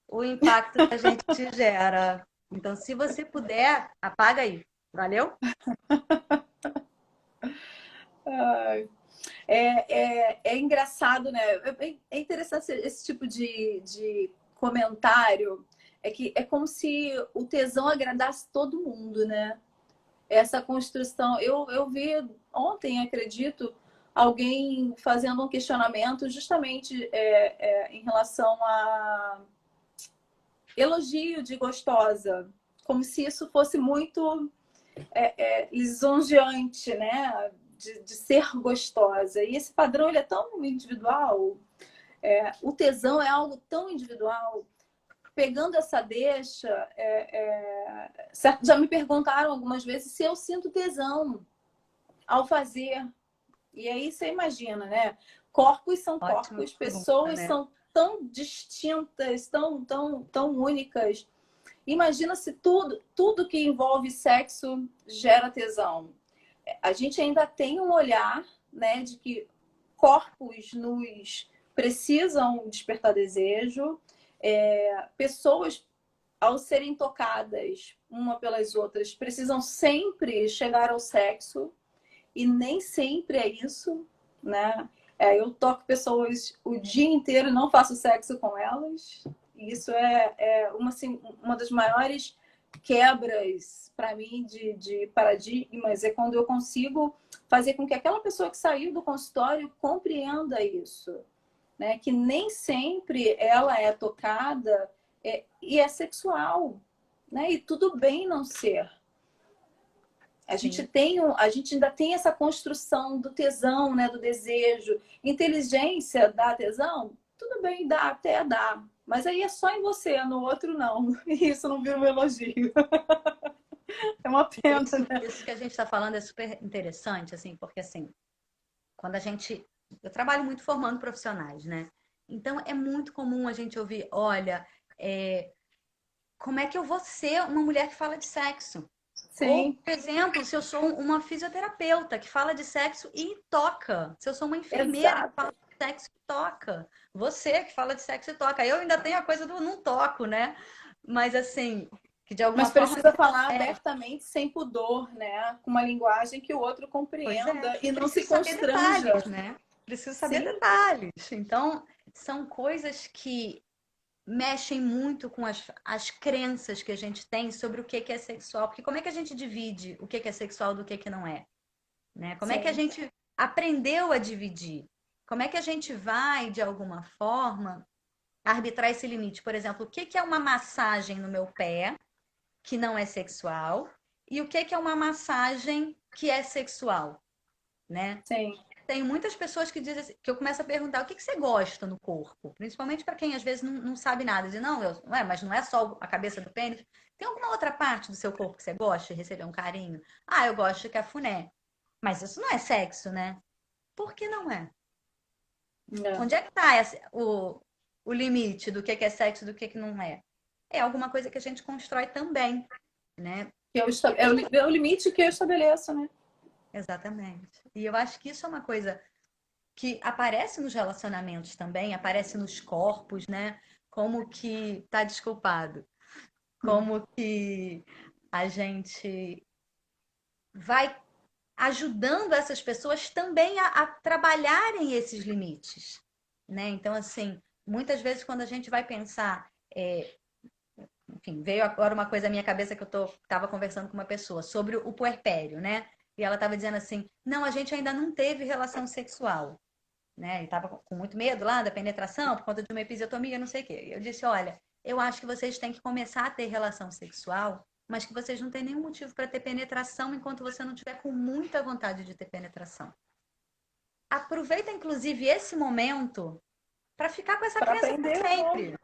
o impacto que a gente gera. Então, se você puder, apaga aí. Valeu? Ai. É engraçado, né? É interessante esse tipo de comentário. É que é como se o tesão agradasse todo mundo, né? Essa construção. Eu vi ontem, acredito, alguém fazendo um questionamento justamente em relação a elogio de gostosa, como se isso fosse muito lisonjeante, né? De ser gostosa. E esse padrão ele é tão individual. O tesão é algo tão individual. Pegando essa deixa, já me perguntaram algumas vezes se eu sinto tesão ao fazer. E aí você imagina, né? Corpos são Ótima corpos, pergunta, pessoas né? são tão distintas, tão únicas. Imagina se tudo que envolve sexo gera tesão. a gente ainda tem um olhar, né, de que corpos nus precisam despertar desejo, pessoas, ao serem tocadas uma pelas outras, precisam sempre chegar ao sexo, e nem sempre é isso, né? Eu toco pessoas o dia inteiro e não faço sexo com elas. Isso é uma, assim, uma das maiores quebras para mim de paradigmas, é quando eu consigo fazer com que aquela pessoa que saiu do consultório compreenda isso, né? Que nem sempre ela é tocada e é sexual, né? E tudo bem não ser. A gente, a gente ainda tem essa construção do tesão, né? Do desejo. Inteligência dá tesão? Tudo bem, dá, até dá. Mas aí é só em você, no outro não. E isso não vira um elogio. É uma pena, né? Isso que a gente está falando é super interessante, assim, porque assim, quando a gente. Eu trabalho muito formando profissionais, né? Então é muito comum a gente ouvir, olha, como é que eu vou ser uma mulher que fala de sexo? Ou, Sim, por exemplo, se eu sou uma fisioterapeuta que fala de sexo e toca. Se eu sou uma enfermeira que fala exato. de sexo e toca. Você que fala de sexo e toca. Eu ainda tenho a coisa do não toco, né? Mas assim, que de alguma Mas forma. precisa falar É, abertamente, sem pudor, né? Com uma linguagem que o outro pois é. compreenda E e não se preciso saber constranja. detalhes, né? Preciso saber Sim, detalhes. Então, são coisas que mexem muito com as crenças que a gente tem sobre o que é sexual. Porque como é que a gente divide o que é sexual do que não é? Né? Como é que a sim, gente aprendeu a dividir? Como é que a gente vai, de alguma forma, arbitrar esse limite? Por exemplo, o que é uma massagem no meu pé que não é sexual? E o que é uma massagem que é sexual? Né? sim. Tem muitas pessoas que dizem assim, que eu começo a perguntar o que você gosta no corpo, principalmente para quem às vezes não sabe nada. Diz, não, mas não é só a cabeça do pênis. Tem alguma outra parte do seu corpo que você gosta de receber um carinho? Ah, eu gosto de cafuné. Mas isso não é sexo, né? Por que não é? Não. Onde é que está o limite do que é sexo e do que não é? É alguma coisa que a gente constrói também, né? É o limite que eu estabeleço, né? Exatamente. E eu acho que isso é uma coisa que aparece nos relacionamentos também, aparece nos corpos, né? Como que tá desculpado, como que a gente vai ajudando essas pessoas também a trabalharem esses limites, né? Então, assim, muitas vezes quando a gente vai pensar, enfim, veio agora uma coisa à minha cabeça que eu estava conversando com uma pessoa sobre o puerpério, né? E ela estava dizendo assim, não, a gente ainda não teve relação sexual, né? E estava com muito medo lá da penetração por conta de uma episiotomia, não sei o quê. E eu disse, olha, eu acho que vocês têm que começar a ter relação sexual, mas que vocês não têm nenhum motivo para ter penetração enquanto você não tiver com muita vontade de ter penetração. Aproveita, inclusive, esse momento para ficar com essa Para crença para aprender o novo. sempre,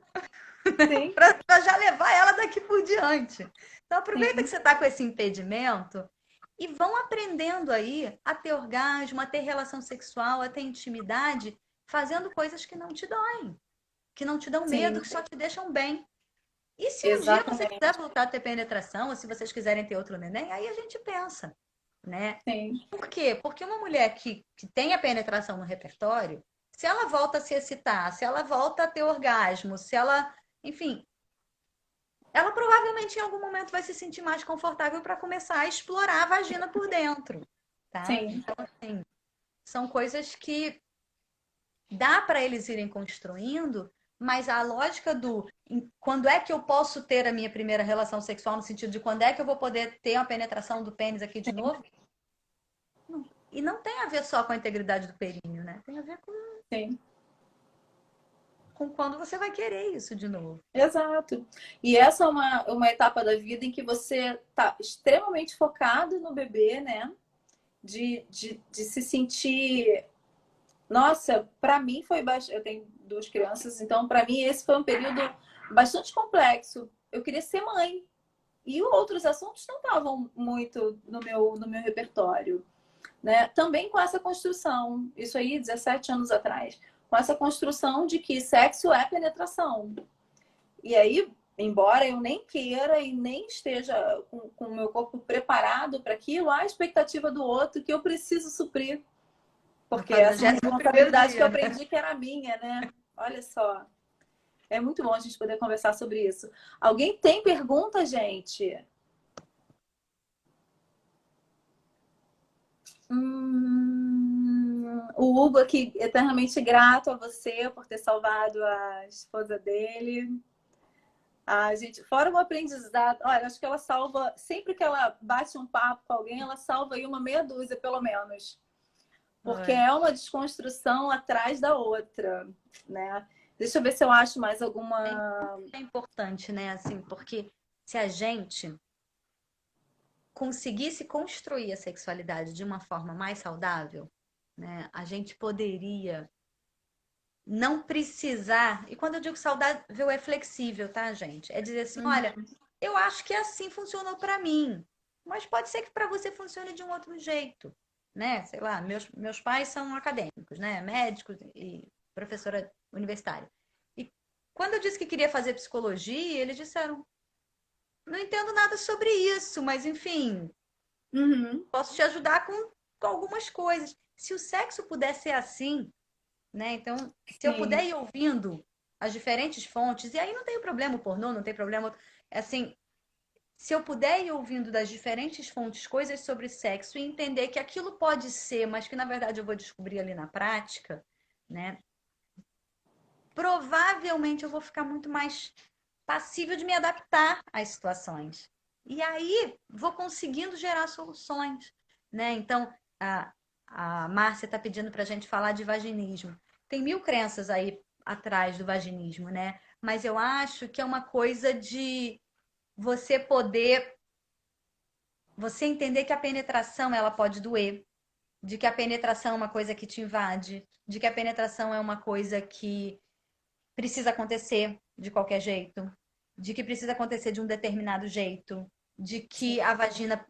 Sim, para já levar ela daqui por diante. Então, aproveita que sim, você está com esse impedimento e vão aprendendo aí a ter orgasmo, a ter relação sexual, a ter intimidade, fazendo coisas que não te doem, que não te dão medo, sim, que só te deixam bem. E se um dia você quiser exatamente. voltar a ter penetração, ou se vocês quiserem ter outro neném, aí a gente pensa, né? Sim, Por quê? Porque uma mulher que tem a penetração no repertório, se ela volta a se excitar, se ela volta a ter orgasmo, se ela, enfim, ela provavelmente em algum momento vai se sentir mais confortável para começar a explorar a vagina por dentro, tá? sim, Então, assim, são coisas que dá para eles irem construindo, mas a lógica do quando é que eu posso ter a minha primeira relação sexual, no sentido de quando é que eu vou poder ter a penetração do pênis aqui de novo, e não tem a ver só com a integridade do períneo, né? Tem a ver sim. com quando você vai querer isso de novo. Exato. E essa é uma etapa da vida em que você está extremamente focado no bebê, né? De se sentir. Nossa, para mim foi bastante. Eu tenho duas crianças, então para mim esse foi um período bastante complexo. Eu queria ser mãe. E outros assuntos não estavam muito no meu repertório, né? Também com essa construção, isso aí 17 anos atrás, com essa construção de que sexo é penetração. E aí embora eu nem queira e nem esteja com o meu corpo preparado para aquilo, há a expectativa do outro que eu preciso suprir. Porque essa é uma responsabilidade que eu aprendi que era minha, né? Olha só. É muito bom a gente poder conversar sobre isso. Alguém tem pergunta, gente? O Hugo aqui, eternamente grato a você por ter salvado a esposa dele. A gente, fora o aprendizado, olha, acho que ela salva, sempre que ela bate um papo com alguém, ela salva aí uma meia dúzia, pelo menos. Porque é uma desconstrução atrás da outra, né? Deixa eu ver se eu acho mais alguma. É importante, né? Assim, porque se a gente conseguisse construir a sexualidade de uma forma mais saudável, né? A gente poderia não precisar. E quando eu digo saudável, é flexível, tá, gente? É dizer assim, olha, eu acho que assim funcionou para mim, mas pode ser que para você funcione de um outro jeito, né? Sei lá, meus pais são acadêmicos, né? Médicos e professora universitária. E quando eu disse que queria fazer psicologia, eles disseram, não entendo nada sobre isso, mas enfim, posso te ajudar com algumas coisas. Se o sexo puder ser assim, né? Então, se eu puder ir ouvindo as diferentes fontes, e aí não tem problema o pornô, não tem problema, assim, se eu puder ir ouvindo das diferentes fontes coisas sobre sexo e entender que aquilo pode ser, mas que na verdade eu vou descobrir ali na prática, né? Provavelmente eu vou ficar muito mais passível de me adaptar às situações. E aí vou conseguindo gerar soluções, né? Então, a Márcia está pedindo para a gente falar de vaginismo. Tem mil crenças aí atrás do vaginismo, né? Mas eu acho que é uma coisa de você poder, você entender que a penetração ela pode doer, de que a penetração é uma coisa que te invade, de que a penetração é uma coisa que precisa acontecer de qualquer jeito, de que precisa acontecer de um determinado jeito, de que a vagina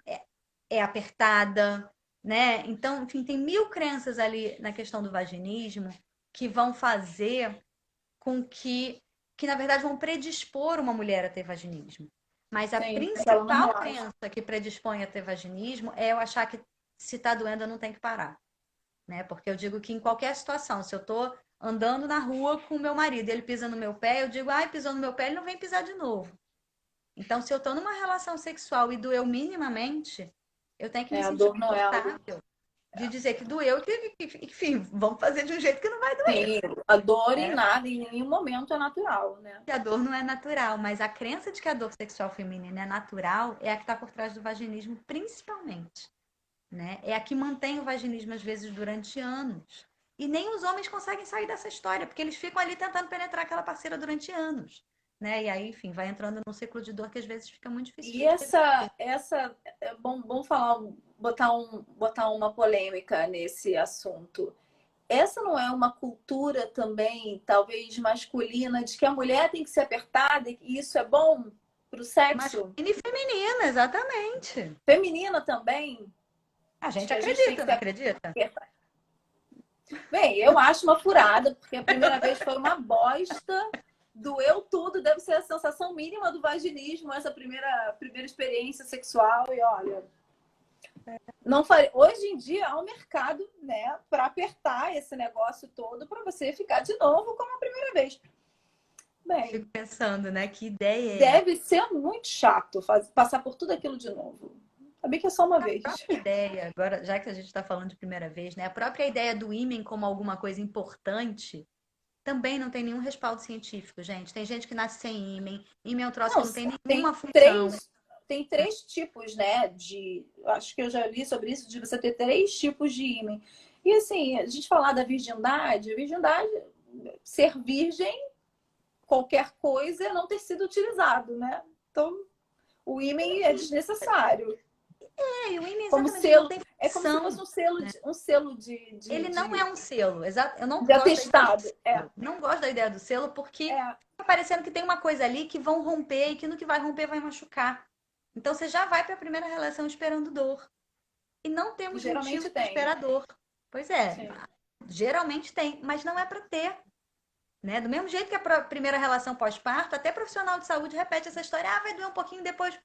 é apertada, né? Então, enfim, tem mil crenças ali na questão do vaginismo que vão fazer com que na verdade, vão predispor uma mulher a ter vaginismo. Mas a principal crença que predispõe a ter vaginismo é eu achar que se tá doendo eu não tenho que parar, né? Porque eu digo que em qualquer situação, se eu tô andando na rua com o meu marido e ele pisa no meu pé, eu digo, ai, pisou no meu pé, ele não vem pisar de novo. Então, se eu tô numa relação sexual e doeu minimamente, eu tenho que me sentir confortável de dizer que doeu e que, enfim, vamos fazer de um jeito que não vai doer. Sim, a dor em nada, em nenhum momento é natural, né? Que a dor não é natural, mas a crença de que a dor sexual feminina é natural é a que está por trás do vaginismo, principalmente. Né? É a que mantém o vaginismo, às vezes, durante anos. E nem os homens conseguem sair dessa história, porque eles ficam ali tentando penetrar aquela parceira durante anos. Né? E aí, enfim, vai entrando num ciclo de dor que às vezes fica muito difícil. E essa é bom falar, botar uma polêmica nesse assunto. Essa não é uma cultura também, talvez masculina, de que a mulher tem que ser apertada e que isso é bom para o sexo? Masculina e feminina, exatamente. Feminina também. A gente acredita, não acredita? Bem, eu acho uma furada, porque a primeira vez foi uma bosta, doeu tudo, deve ser a sensação mínima do vaginismo, essa primeira experiência sexual, e olha. Não faria. Hoje em dia há um mercado, né, para apertar esse negócio todo para você ficar de novo como a primeira vez. Bem, fico pensando, né? Que ideia é? Deve ser muito chato passar por tudo aquilo de novo. Sabia que é só uma vez. A própria ideia, agora, já que a gente está falando de primeira vez, né? A própria ideia do ímã como alguma coisa importante também não tem nenhum respaldo científico, gente. Tem gente que nasce sem ímã. Ímã é um troço que não tem nenhuma função. Tem três tipos, né? Acho que eu já li sobre isso, de você ter três tipos de ímã. E assim, a gente falar da virgindade, ser virgem, qualquer coisa é não ter sido utilizado, né? Então, o ímã é desnecessário. E o ímã como selo, é como se fosse um selo de ele não é um selo, exato. Eu não de atestado. Não gosto da ideia do selo porque tá parecendo que tem uma coisa ali que vão romper e que no que vai romper vai machucar. Então você já vai para a primeira relação esperando dor. E não temos motivo para esperar dor. Pois é, geralmente tem, mas não é para ter. né? Do mesmo jeito que a primeira relação pós-parto, até profissional de saúde repete essa história. Ah, vai doer um pouquinho depois.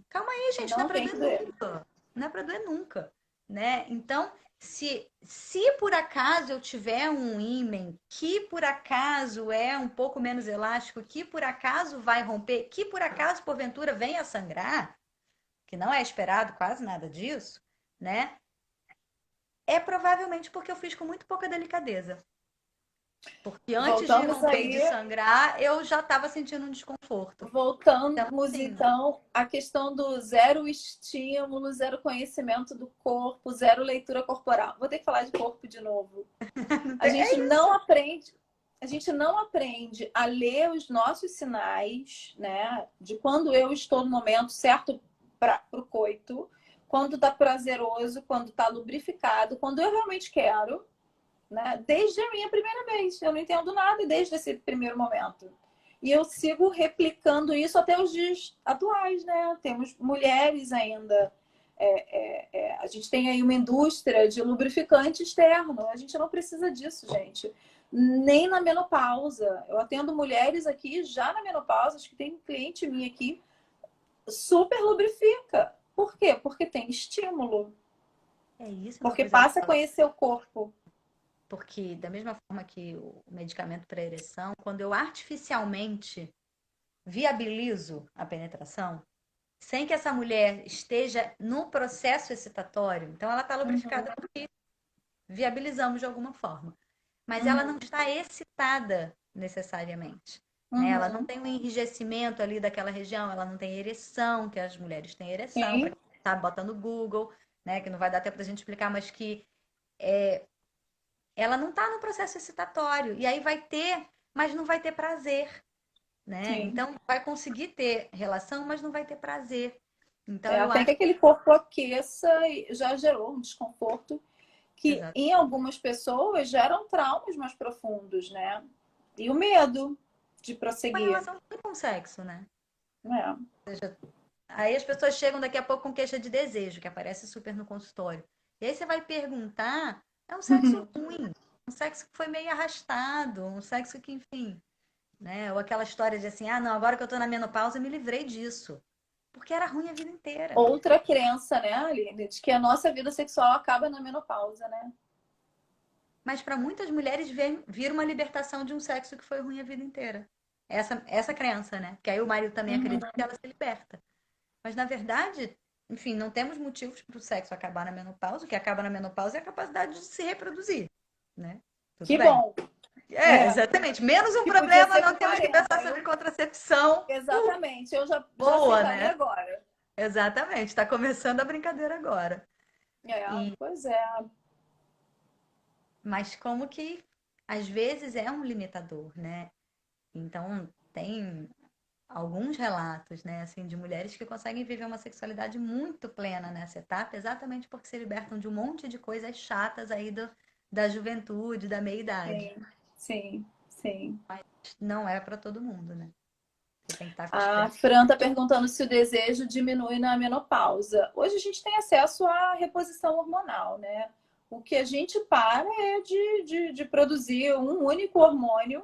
Calma aí, gente, não é Não para tem doer que doer. nunca. Não é para doer nunca, né? Então, se por acaso eu tiver um ímen que por acaso é um pouco menos elástico, que por acaso vai romper, que por acaso porventura venha a sangrar, que não é esperado quase nada disso, né? É provavelmente porque eu fiz com muito pouca delicadeza. Porque antes de Voltamos romper e de aí, sangrar, eu já estava sentindo um desconforto. Então, voltamos assim, então à questão do zero estímulo, zero conhecimento do corpo, zero leitura corporal. Vou ter que falar de corpo de novo. não A tem... gente não aprende, a gente não aprende a ler os nossos sinais, né? De quando eu estou no momento certo para o coito, quando está prazeroso, quando está lubrificado, quando eu realmente quero, né? Desde a minha primeira vez. Eu não entendo nada desde esse primeiro momento. E eu sigo replicando isso até os dias atuais, né? Temos mulheres ainda. A gente tem aí uma indústria de lubrificante externo. A gente não precisa disso, gente. Nem na menopausa. Eu atendo mulheres aqui já na menopausa, acho que tem um cliente minha aqui, super lubrifica. Por quê? Porque tem estímulo. É isso, é uma Porque coisa passa a legal. conhecer o corpo. Porque da mesma forma que o medicamento para ereção, quando eu artificialmente viabilizo a penetração, sem que essa mulher esteja no processo excitatório, então ela está lubrificada Uhum, porque viabilizamos de alguma forma. Mas ela não uhum, está excitada necessariamente. Né? Ela não uhum. tem um enrijecimento ali daquela região, ela não tem ereção, que as mulheres têm ereção, para Sim. quem está botando no Google, né? Que não vai dar tempo da gente explicar, mas que ela não está no processo excitatório. E aí vai ter, mas não vai ter prazer, né? Sim. Então vai conseguir ter relação, mas não vai ter prazer. Então É, eu até que acho aquele corpo aqueça e já gerou um desconforto que exato. em algumas pessoas geram traumas mais profundos, né? E o medo de Uma prosseguir. relação ruim com o sexo, né? É. Aí as pessoas chegam daqui a pouco com queixa de desejo, que aparece super no consultório. E aí você vai perguntar, é um sexo ruim, um sexo que foi meio arrastado, um sexo que, enfim, né? Ou aquela história de assim, ah, não, agora que eu tô na menopausa, eu me livrei disso. Porque era ruim a vida inteira. Outra crença, né, Aline, de que a nossa vida sexual acaba na menopausa, né? Mas para muitas mulheres vira uma libertação de um sexo que foi ruim a vida inteira. Essa crença, né? Que aí o marido também Uhum. acredita que ela se liberta. Mas na verdade, enfim, não temos motivos para o sexo acabar na menopausa. O que acaba na menopausa é a capacidade de se reproduzir, né? Tudo Que bem. bom. É, É, exatamente. Menos um que podia problema, ser não com temos que 40. pensar sobre contracepção. Exatamente. Eu já Boa, aceitaria né? agora. Exatamente. Está começando a brincadeira agora. É, E, pois é. mas como que às vezes é um limitador, né? Então, tem alguns relatos, né, assim, de mulheres que conseguem viver uma sexualidade muito plena nessa etapa, exatamente porque se libertam de um monte de coisas chatas aí da juventude, da meia-idade. Sim, sim, sim. Não é para todo mundo, né? Você tem que estar A esperto. Fran está perguntando se o desejo diminui na menopausa. Hoje a gente tem acesso à reposição hormonal, né? O que a gente para é de produzir um único hormônio,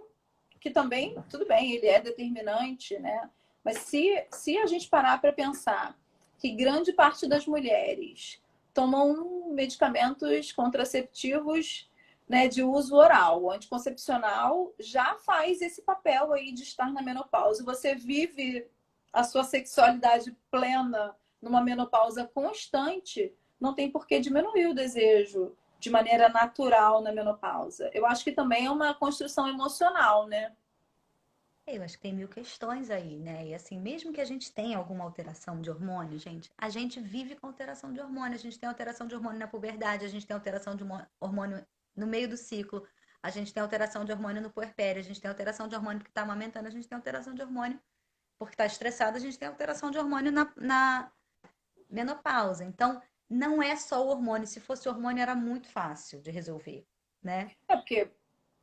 que também, tudo bem, ele é determinante, né? Mas se a gente parar para pensar que grande parte das mulheres tomam medicamentos contraceptivos, né, de uso oral. O anticoncepcional já faz esse papel aí de estar na menopausa. Você vive a sua sexualidade plena numa menopausa constante, não tem por que diminuir o desejo de maneira natural na menopausa. Eu acho que também é uma construção emocional, né? Eu acho que tem mil questões aí, né? E assim, mesmo que a gente tenha alguma alteração de hormônio, gente, a gente vive com alteração de hormônio. A gente tem alteração de hormônio na puberdade, a gente tem alteração de hormônio no meio do ciclo, a gente tem alteração de hormônio no puerpério, a gente tem alteração de hormônio porque está amamentando, a gente tem alteração de hormônio porque está estressado, a gente tem alteração de hormônio na menopausa. Então, não é só o hormônio. Se fosse o hormônio, era muito fácil de resolver, né? É porque,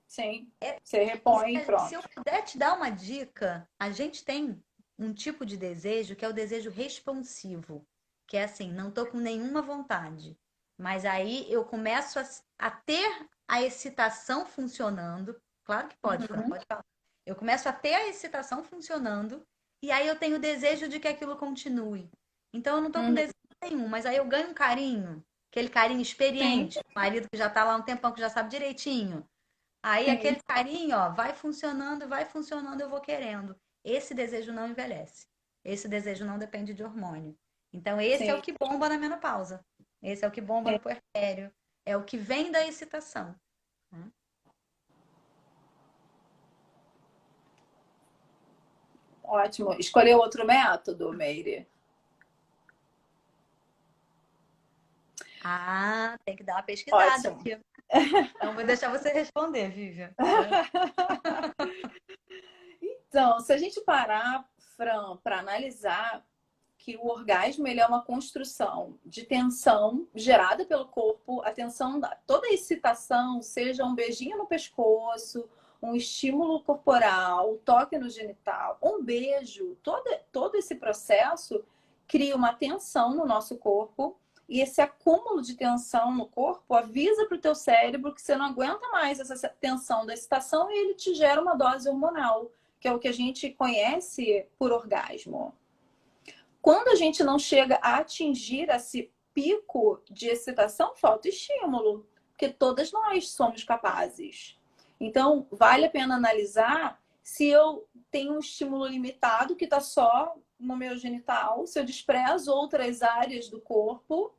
sim, você E repõe e se eu pronto. puder te dar uma dica, a gente tem um tipo de desejo que é o desejo responsivo, que é assim, não tô com nenhuma vontade, mas aí eu começo a ter a excitação funcionando. Claro que pode, Fran, Uhum. pode falar. Eu começo a ter a excitação funcionando e aí eu tenho o desejo de que aquilo continue. Então eu não tô com Uhum. desejo nenhum, mas aí eu ganho um carinho, aquele carinho Sim, experiente, o marido que já tá lá um tempão, que já sabe direitinho. Aí sim, aquele carinho, ó, vai funcionando, eu vou querendo. Esse desejo não envelhece. Esse desejo não depende de hormônio. Então, esse é o sim, que bomba na menopausa. Esse é o que bomba sim. no puerpério. É o que vem da excitação, né? Ótimo. Escolheu outro método, Meire? Ah, tem que dar uma pesquisada Ótimo. aqui. Não vou deixar você responder, Vivian. É. Então, se a gente parar, Fran, para analisar que o orgasmo ele é uma construção de tensão gerada pelo corpo, a tensão, toda a excitação, seja um beijinho no pescoço, um estímulo corporal, um toque no genital, um beijo, todo esse processo cria uma tensão no nosso corpo e esse acúmulo de tensão no corpo avisa para o teu cérebro que você não aguenta mais essa tensão da excitação e ele te gera uma dose hormonal, que é o que a gente conhece por orgasmo. Quando a gente não chega a atingir esse pico de excitação, falta estímulo, porque todas nós somos capazes. Então, vale a pena analisar se eu tenho um estímulo limitado que está só no meu genital, se eu desprezo outras áreas do corpo.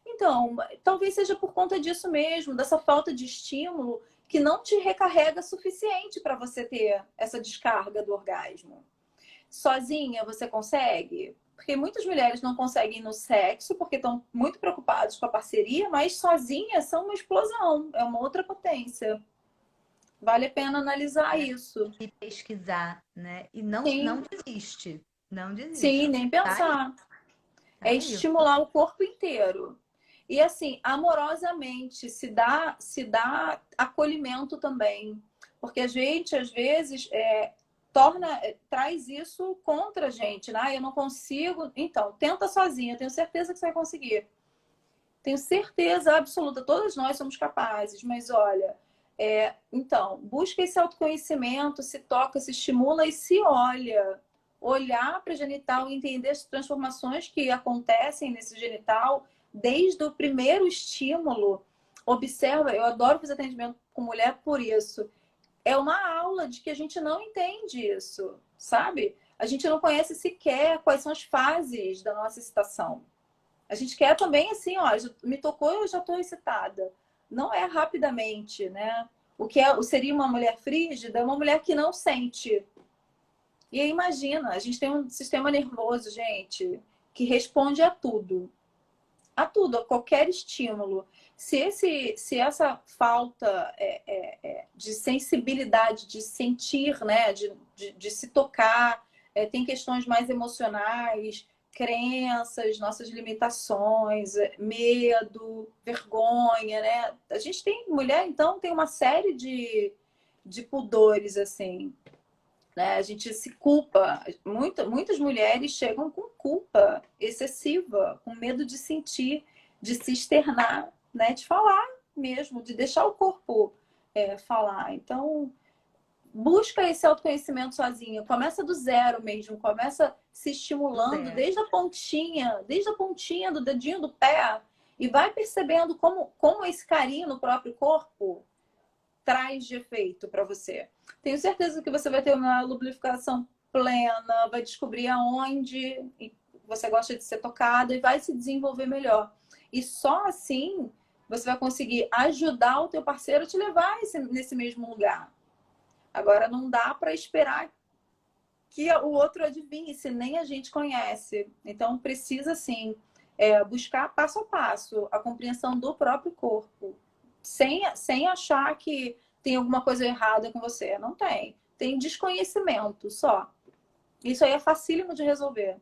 Então, talvez seja por conta disso mesmo, dessa falta de estímulo que não te recarrega suficiente para você ter essa descarga do orgasmo. Sozinha você consegue? Porque muitas mulheres não conseguem no sexo porque estão muito preocupadas com a parceria, mas sozinhas são uma explosão, é uma outra potência. Vale a pena analisar isso. E pesquisar, né? E não Sim, desiste. Não sim, desiste. nem Tá aí, pensar. tá É aí. estimular o corpo inteiro. E assim, amorosamente, se dá acolhimento também. Porque a gente, às vezes, traz isso contra a gente, né? Eu não consigo. Então, tenta sozinha, eu tenho certeza que você vai conseguir. Tenho certeza absoluta, todas nós somos capazes, mas olha, então, busca esse autoconhecimento, se toca, se estimula e se olha. Olhar para o genital e entender as transformações que acontecem nesse genital desde o primeiro estímulo. Observa, eu adoro fazer atendimento com mulher por isso. É uma aula de que a gente não entende isso, sabe? A gente não conhece sequer quais são as fases da nossa excitação. A gente quer também assim, ó, me tocou, eu já estou excitada. Não é rapidamente, né? Seria uma mulher frígida, uma mulher que não sente. E aí, imagina, a gente tem um sistema nervoso, gente, que responde a tudo, a qualquer estímulo. Se essa falta de sensibilidade, de sentir, né, de se tocar, tem questões mais emocionais, crenças, nossas limitações, medo, vergonha, né? A gente tem mulher, então, tem uma série de pudores assim, né? A gente se culpa. Muitas mulheres chegam com culpa excessiva, com medo de sentir, de se externar, né? De falar mesmo, de deixar o corpo falar. Então, busca esse autoconhecimento sozinha. Começa do zero mesmo. Começa se Do estimulando zero. desde a pontinha do dedinho do pé. E vai percebendo como esse carinho no próprio corpo traz de efeito para você. Tenho certeza que você vai ter uma lubrificação plena, vai descobrir aonde você gosta de ser tocada e vai se desenvolver melhor. E só assim você vai conseguir ajudar o teu parceiro a te levar nesse mesmo lugar. Agora não dá para esperar que o outro adivinhe, se nem a gente conhece. Então precisa sim buscar passo a passo a compreensão do próprio corpo, sem achar que tem alguma coisa errada com você. Não tem. Tem desconhecimento só. Isso aí é facílimo de resolver.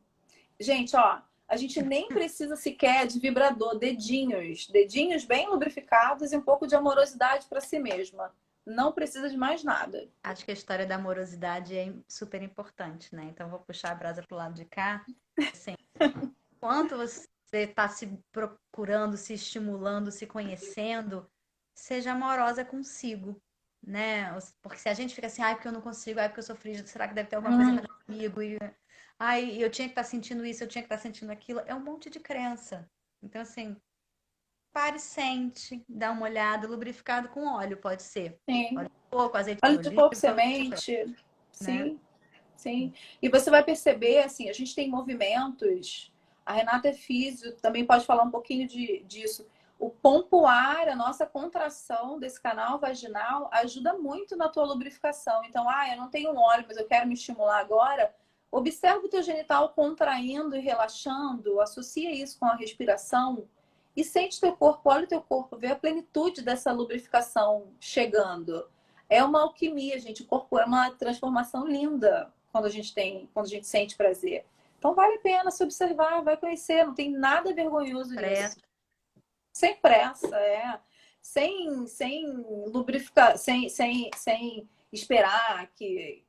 Gente, ó, a gente nem precisa sequer de vibrador, dedinhos, dedinhos bem lubrificados e um pouco de amorosidade para si mesma. Não precisa de mais nada. Acho que a história da amorosidade é super importante, né? Então, vou puxar a brasa pro lado de cá. Assim, quanto você está se procurando, se estimulando, se conhecendo, seja amorosa consigo. né? Porque se a gente fica assim, ai, porque eu não consigo, ai, porque eu sou frígida, será que deve ter alguma coisa Hum, errada comigo? E, ai, eu tinha que estar sentindo isso, eu tinha que estar sentindo aquilo. É um monte de crença. Então, assim, pare, sente, dá uma olhada, lubrificado com óleo, pode ser. sim. Óleo de coco, azeite de Óleo de coco oliva, semente, né? sim, sim. E você vai perceber, assim, a gente tem movimentos. A Renata é físio, também pode falar um pouquinho disso. O pompoar, a nossa contração desse canal vaginal, ajuda muito na tua lubrificação. Então, eu não tenho um óleo, mas eu quero me estimular agora. Observa o teu genital contraindo e relaxando, associa isso com a respiração e sente teu corpo, olha o teu corpo, vê a plenitude dessa lubrificação chegando. É uma alquimia, gente. O corpo é uma transformação linda quando a gente sente prazer. Então vale a pena se observar, vai conhecer, não tem nada vergonhoso nisso. Pressa. Sem pressa, sem lubrificar, sem esperar que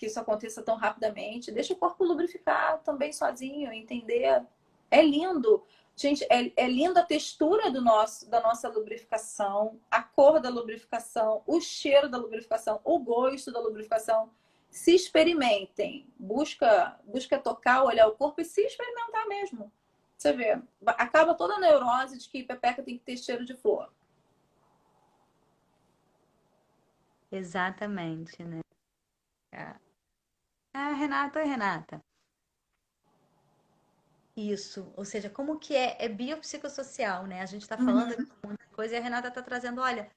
isso aconteça tão rapidamente. Deixa o corpo lubrificar também sozinho, entender. É lindo. Gente, é linda a textura da nossa lubrificação, a cor da lubrificação, o cheiro da lubrificação, o gosto da lubrificação. Se experimentem. Busca tocar, olhar o corpo e se experimentar mesmo. Você vê, acaba toda a neurose de que pepeca tem que ter cheiro de flor. Exatamente, né? Ah, Renata, oi, Renata. Isso, ou seja, como que é biopsicossocial, né? A gente está falando aqui Uhum. de muita coisa e a Renata está trazendo, olha,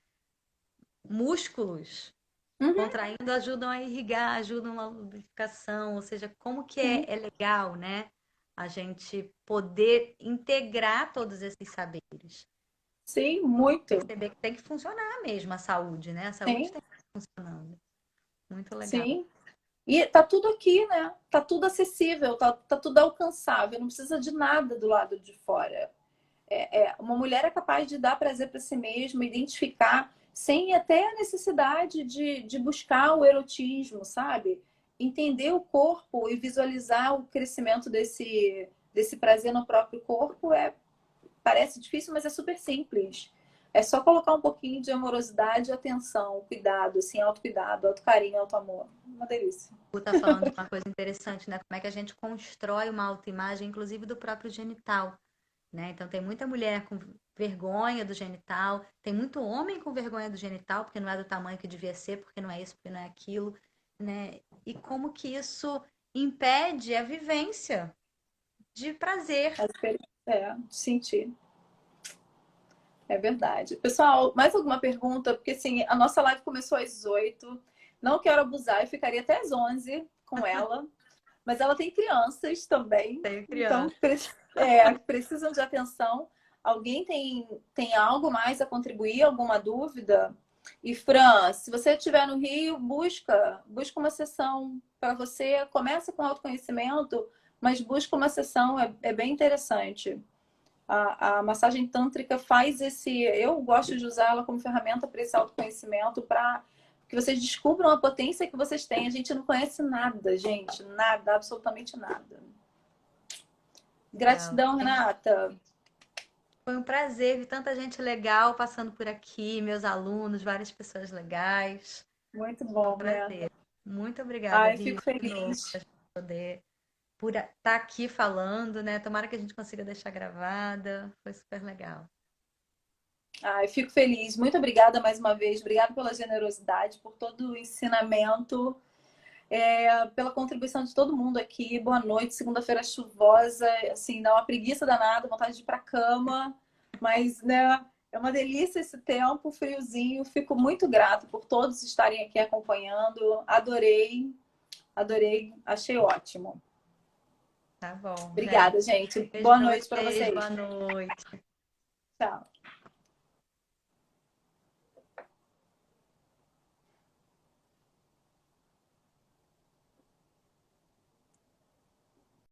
músculos Uhum. contraindo ajudam a irrigar, ajudam na lubrificação, ou seja, como que Sim. é legal, né? A gente poder integrar todos esses saberes. Sim, muito. Perceber que tem que funcionar mesmo a saúde, né? A saúde Sim, tem que estar funcionando. Muito legal. sim. E tá tudo aqui, né? Tá tudo acessível, tá tudo alcançável, não precisa de nada do lado de fora. Uma mulher é capaz de dar prazer para si mesma, identificar, sem até a necessidade de buscar o erotismo, sabe? Entender o corpo e visualizar o crescimento desse prazer no próprio corpo parece difícil, mas é super simples. É só colocar um pouquinho de amorosidade, atenção, cuidado, assim, autocuidado, autocarinho, autoamor. Uma delícia. Tu tá falando de uma coisa interessante, né? Como é que a gente constrói uma autoimagem, inclusive do próprio genital, né? Então tem muita mulher com vergonha do genital, tem muito homem com vergonha do genital, porque não é do tamanho que devia ser, porque não é isso, porque não é aquilo, né? E como que isso impede a vivência de prazer. A experiência de sentir. É verdade. Pessoal, mais alguma pergunta? Porque assim, a nossa live começou às 8. Não quero abusar, eu ficaria até às 11 com ela. Mas ela tem crianças também. Tenho Então, criança. precisam de atenção. Alguém tem algo mais a contribuir? Alguma dúvida? E Fran, se você estiver no Rio, busca uma sessão para você. Começa com autoconhecimento, mas busca uma sessão, é bem interessante. A massagem tântrica faz esse. Eu gosto de usar ela como ferramenta para esse autoconhecimento, para que vocês descubram a potência que vocês têm. A gente não conhece nada, gente. Nada, absolutamente nada. Legal. Gratidão, Renata. Foi um prazer ver tanta gente legal passando por aqui, meus alunos, várias pessoas legais. Muito Foi um bom, né? prazer. Muito obrigada, Ai, Vivi, fico de novo, feliz. por poder por estar aqui falando, né? Tomara que a gente consiga deixar gravada. Foi super legal. Ai, fico feliz. Muito obrigada mais uma vez. Obrigada pela generosidade, por todo o ensinamento, pela contribuição de todo mundo aqui. Boa noite. Segunda-feira chuvosa, assim, dá uma preguiça danada, vontade de ir para cama, mas, né? É uma delícia esse tempo, friozinho. Fico muito grata por todos estarem aqui acompanhando. Adorei, adorei, achei ótimo. Tá bom, gente. Obrigada, gente. Beijo Boa pra noite para vocês. vocês. Boa noite. Tchau.